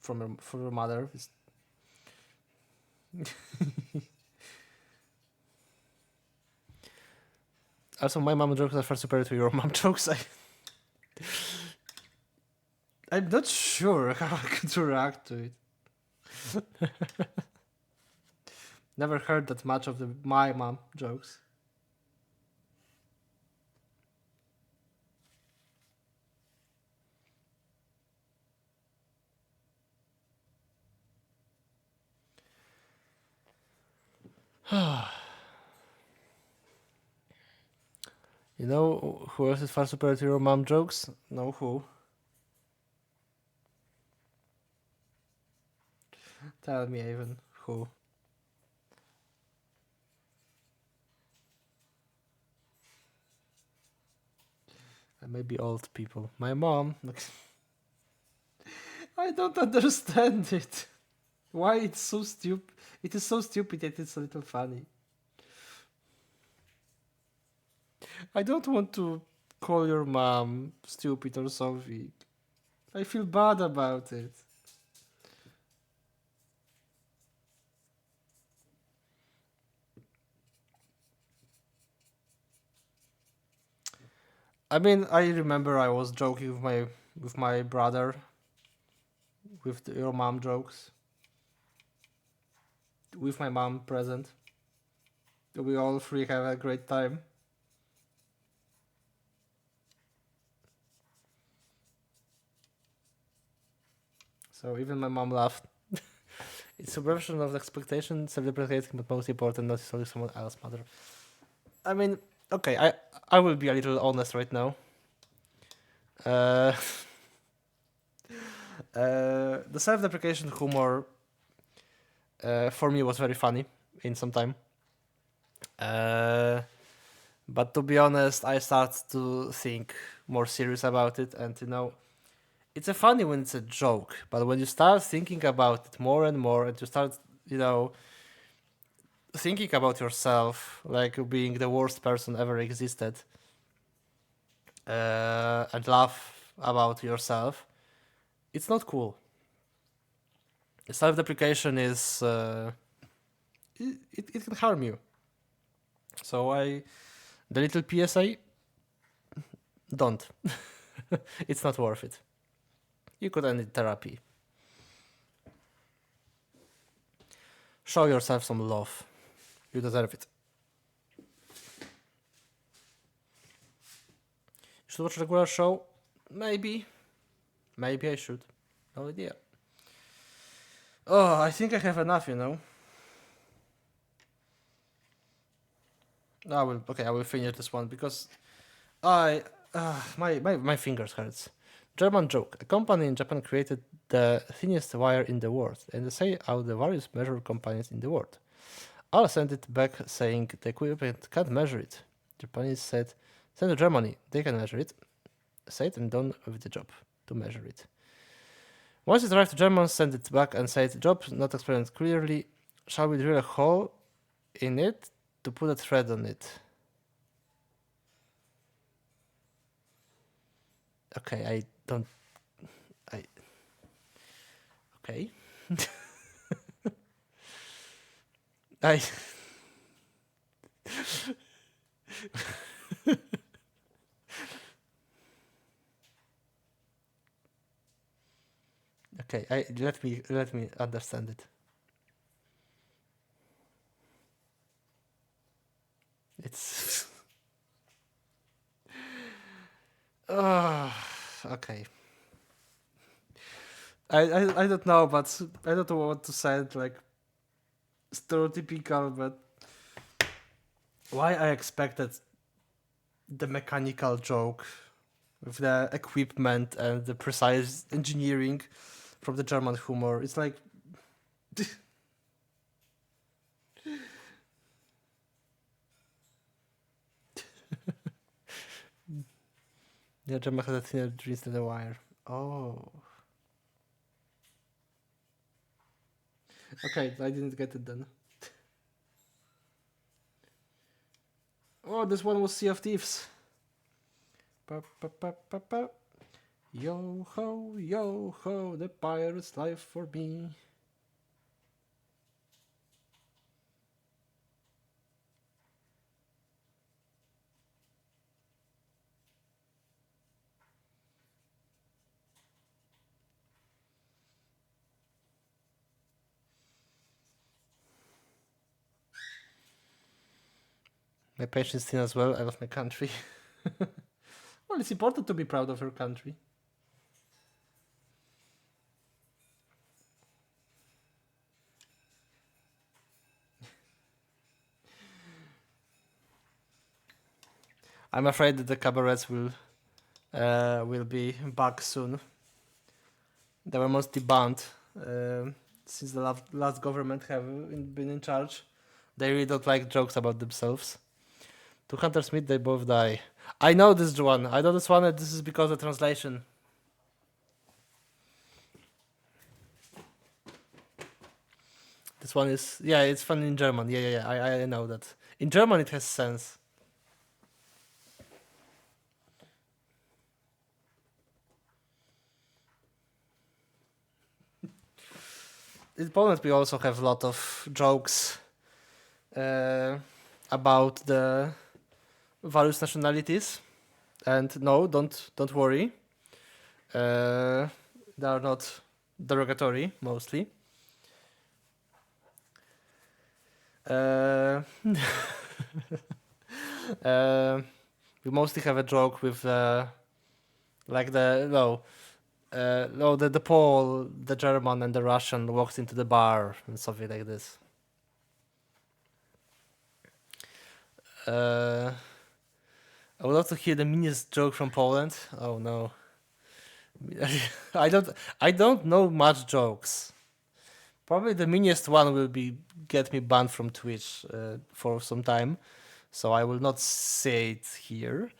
from your mother. Also, my mom jokes are far superior to your mom jokes. I'm not sure how I could react to it. Never heard that much of my mom jokes. You know who else is far superior to your mom jokes? No, who? Tell me, even who? Maybe old people. My mom. I don't understand it. Why it's so stupid? It is so stupid that it's a little funny. I don't want to call your mom stupid or something. I feel bad about it. I mean, I remember I was joking with my brother with your mom jokes. With my mom present. We all three have a great time. So even my mom laughed. It's subversion of expectation, self-deprecating, but most important, not solely someone else's matter. I mean, okay, I will be a little honest right now. The self-deprecation humor for me was very funny in some time. But to be honest, I start to think more serious about it, and it's a funny when it's a joke, but when you start thinking about it more and more, and you start, thinking about yourself like being the worst person ever existed, and laugh about yourself, it's not cool. Self-deprecation is it can harm you. So the little PSA, don't. It's not worth it. You could end in therapy. Show yourself some love. You deserve it. You should watch a regular show? Maybe. Maybe I should. No idea. Oh, I think I have enough, I will finish this one because my fingers hurts. German joke. A company in Japan created the thinnest wire in the world, and they say out the various measure companies in the world. All sent it back saying the equipment can't measure it. Japanese said, send to Germany, they can measure it. Said and done with the job to measure it. Once it arrived to Germans, sent it back and said, job not explained clearly. Shall we drill a hole in it to put a thread on it? Okay, I don't. Okay. I. Okay, let me understand it. It's. Okay. I don't know, but I don't want to sound like stereotypical, but why I expected the mechanical joke with the equipment and the precise engineering from the German humor. It's like the German has a thinner jeans than the wire. Oh. Okay, I didn't get it then. Oh, this one was Sea of Thieves. Yo ho, the pirate's life for me. My patience thin as well. I love my country. Well, it's important to be proud of your country. I'm afraid that the cabarets will be back soon. They were mostly banned since the last government have been in charge. They really don't like jokes about themselves. To Hunter Smith, they both die. I know this one. I know this one, and this is because of translation. This one is it's fun in German. Yeah. I know that. In German, it has sense. In Poland, we also have a lot of jokes about the various nationalities, and no, don't worry. They are not derogatory, mostly. Uh, we mostly have a joke with like the Pole, the German, and the Russian walks into the bar and something like this. I would love to hear the meanest joke from Poland. Oh no, I don't know much jokes. Probably the meanest one will be get me banned from Twitch for some time, so I will not say it here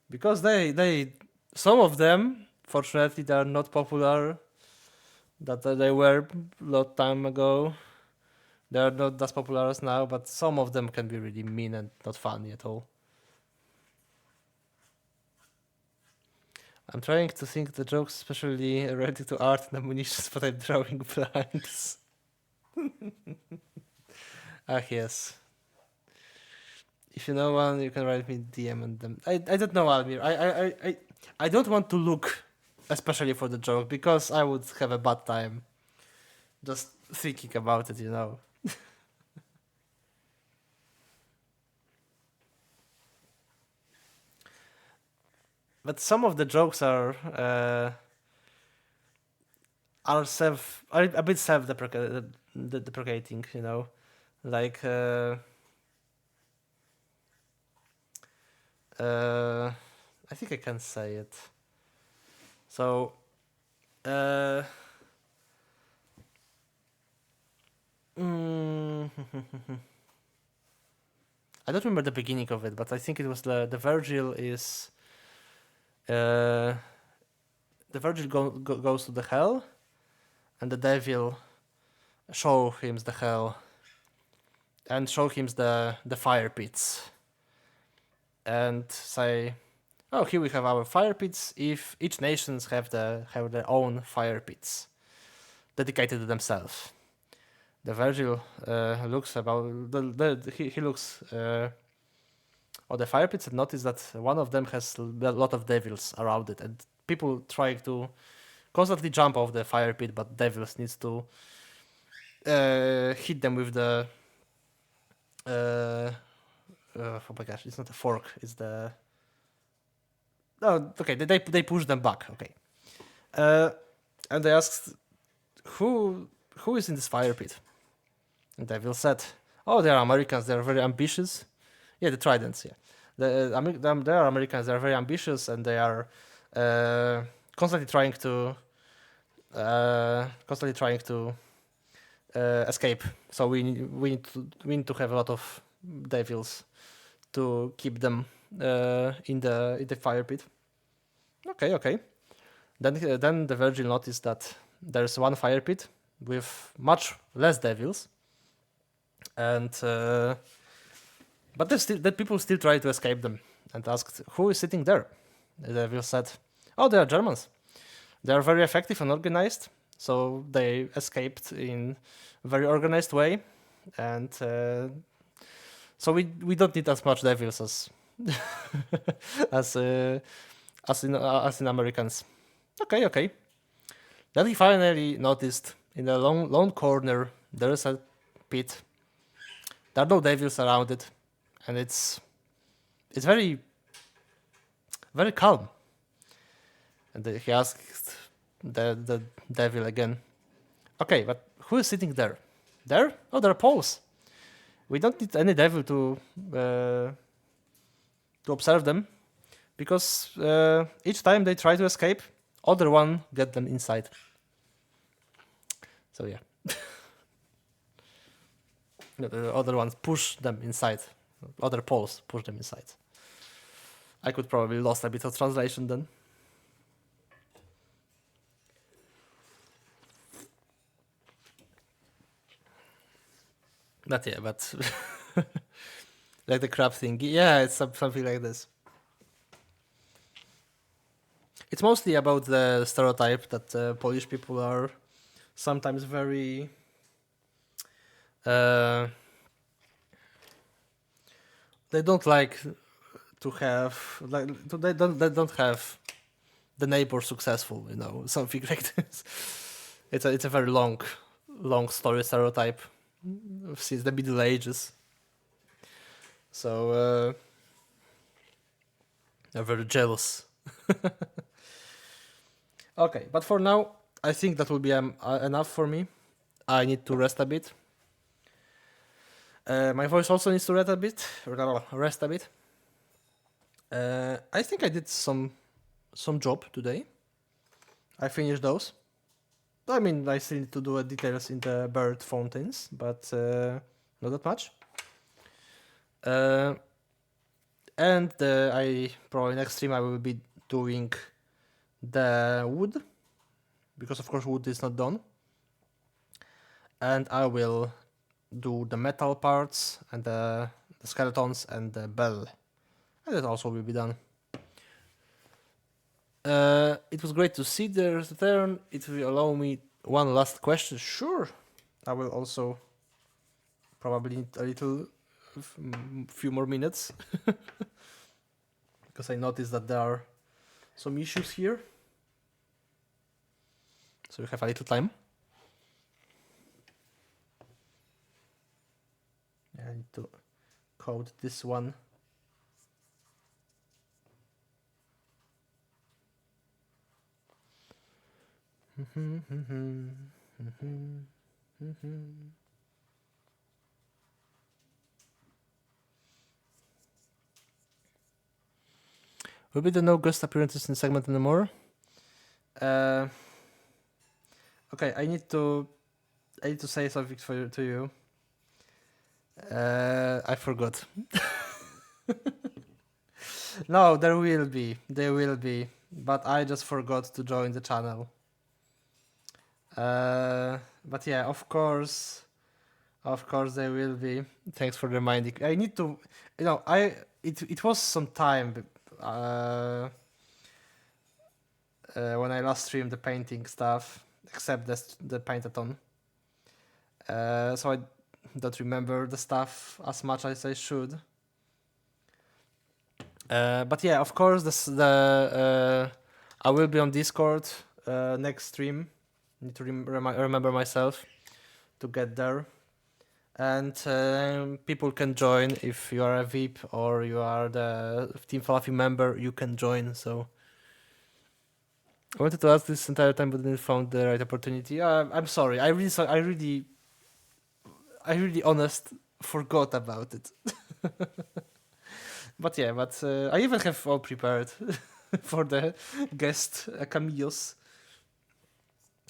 because they some of them fortunately they are not popular that they were a lot time ago. They are not as popular as now, but some of them can be really mean and not funny at all. I'm trying to think the jokes, especially related to art and ammunitions, but I'm drawing blanks. Ah, yes. If you know one, you can write me DM and them. I don't know, Almir. I don't want to look, especially for the joke, because I would have a bad time just thinking about it, you know. But some of the jokes are a bit deprecating, you know, like I think I can say it. So mm, I don't remember the beginning of it, but I think it was the Virgil is the Virgil goes to the hell, and the devil show him the hell, and show him the fire pits, and say, "Oh, here we have our fire pits. If each nations have their own fire pits dedicated to themselves." The Virgil looks about he looks on the fire pits and notice that one of them has a lot of devils around it, and people try to constantly jump off the fire pit, but devils needs to hit them with the oh my gosh, it's not a fork, it's the okay, they push them back, okay, and they asked who is in this fire pit, and devil said, "Oh, they are Americans. They are very ambitious." Yeah, the Tridents. Yeah, they are Americans. They are very ambitious, and they are constantly trying to escape. So we need to have a lot of devils to keep them in the fire pit. Okay. Then the Virgin noticed that there's one fire pit with much less devils, and but the people still try to escape them, and asked who is sitting there. The devil said, "Oh, they are Germans. They are very effective and organized, so they escaped in a very organized way, and so we don't need as much devils as as in Americans. Okay. Then he finally noticed in the lone corner there is a pit. There are no devils around it, and it's very very calm. And he asked the devil again, okay, but who is sitting there? There? Oh, there are poles. We don't need any devil to observe them, because each time they try to escape, other one get them inside. So yeah, the other ones push them inside. Other poles push them inside. I could probably lost a bit of translation then. But yeah, but like the crab thing, yeah, it's something like this. It's mostly about the stereotype that Polish people are sometimes very they don't like to have they don't have the neighbor successful, you know, something like this. It's a very long story stereotype since the Middle Ages. So they're very jealous. Okay, but for now, I think that will be enough for me. I need to rest a bit. My voice also needs to rest a bit. I think I did some job today. I finished those. I mean, I still need to do details in the bird fountains, but not that much. And I probably next stream I will be doing the wood, because of course wood is not done. And I will do the metal parts and the skeletons and the bell. And that also will be done. It was great to see the return. It will allow me one last question. Sure. I will also probably need a little few more minutes because I noticed that there are some issues here. So we have a little time. I need to code this one. Will be the no guest appearances in the segment anymore. Okay, I need to say something to you. I forgot. No, there will be, but I just forgot to join the channel. But yeah, of course there will be. Thanks for reminding. I need to, you know, it was some time when I last streamed the painting stuff, except the paintathon. So I don't remember the stuff as much as I should. But yeah, of course, I will be on Discord next stream. Need to remember myself to get there. And people can join if you are a VIP or you are the Team Fluffy member. You can join. So I wanted to ask this entire time, but didn't found the right opportunity. I'm sorry. I really honest forgot about it. But yeah, I even have all prepared for the guest cameos.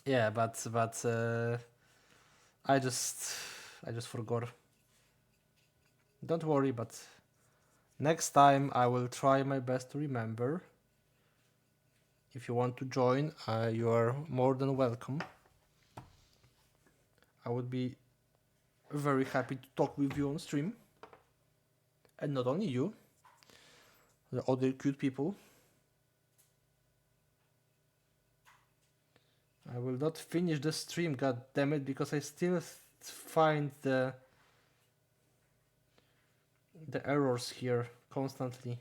Yeah, but I just forgot. Don't worry, but next time I will try my best to remember. If you want to join, you are more than welcome. I would be very happy to talk with you on stream. And not only you, the other cute people. will not finish the stream, god damn it, because I still find the errors here constantly.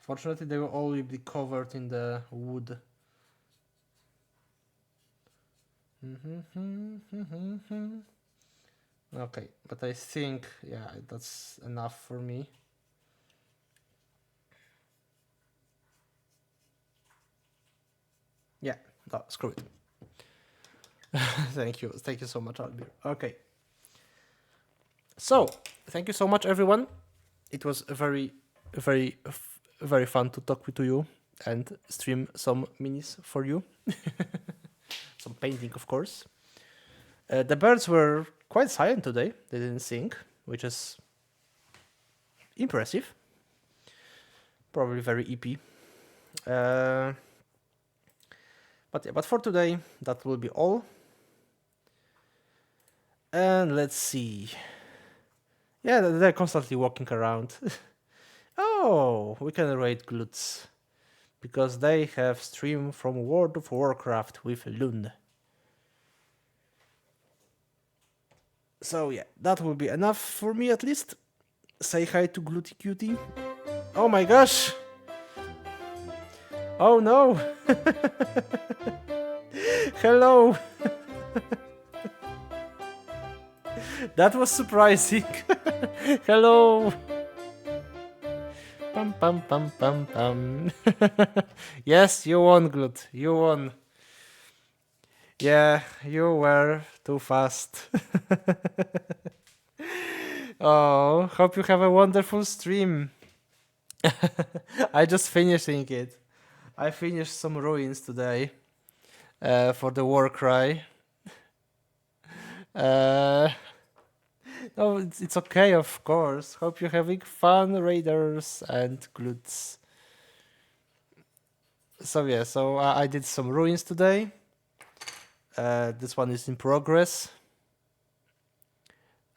Fortunately, they will all be covered in the wood. Okay, but I think, yeah, that's enough for me. Yeah, no, screw it. Thank you so much, Albir. Okay. So, thank you so much, everyone. It was very fun to talk to you and stream some minis for you. Some painting, of course. The birds were quite silent today. They didn't sing, which is impressive. Probably very EP. But for today, that will be all. And let's see. Yeah, they're constantly walking around. Oh, we can raid glutes. Because they have stream from World of Warcraft with Lund. So yeah, that will be enough for me at least. Say hi to Gluty Cutie. Oh my gosh! Oh no! Hello! That was surprising. Hello! Pam pam pam pam pam. Yes, you won, Glut. You won. Yeah, you were too fast. Oh, hope you have a wonderful stream. I just finishing it. I finished some ruins today for the war cry. No, it's okay, of course. Hope you're having fun, raiders and glutes. So yeah, so I did some ruins today. This one is in progress.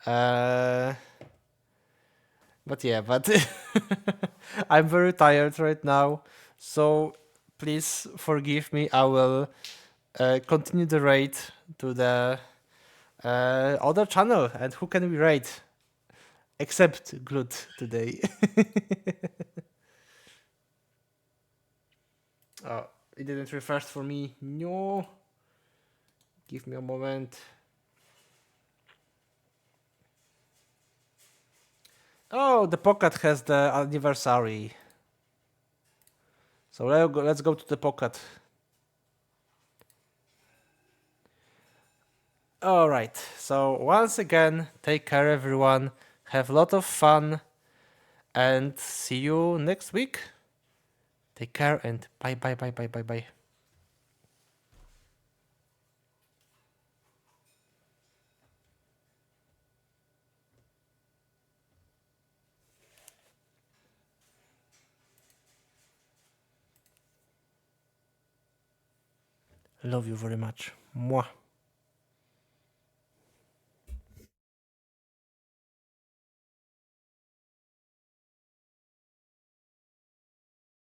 But I'm very tired right now, so please forgive me. I will continue the raid to the other channel. And who can we raid? Except Glut today. Oh, it didn't refresh for me. No. Give me a moment. Oh, the pocket has the anniversary. So let's go to the pocket. All right. So once again, take care, everyone. Have a lot of fun, and see you next week. Take care and bye bye bye bye bye bye. Love you very much. Mwah.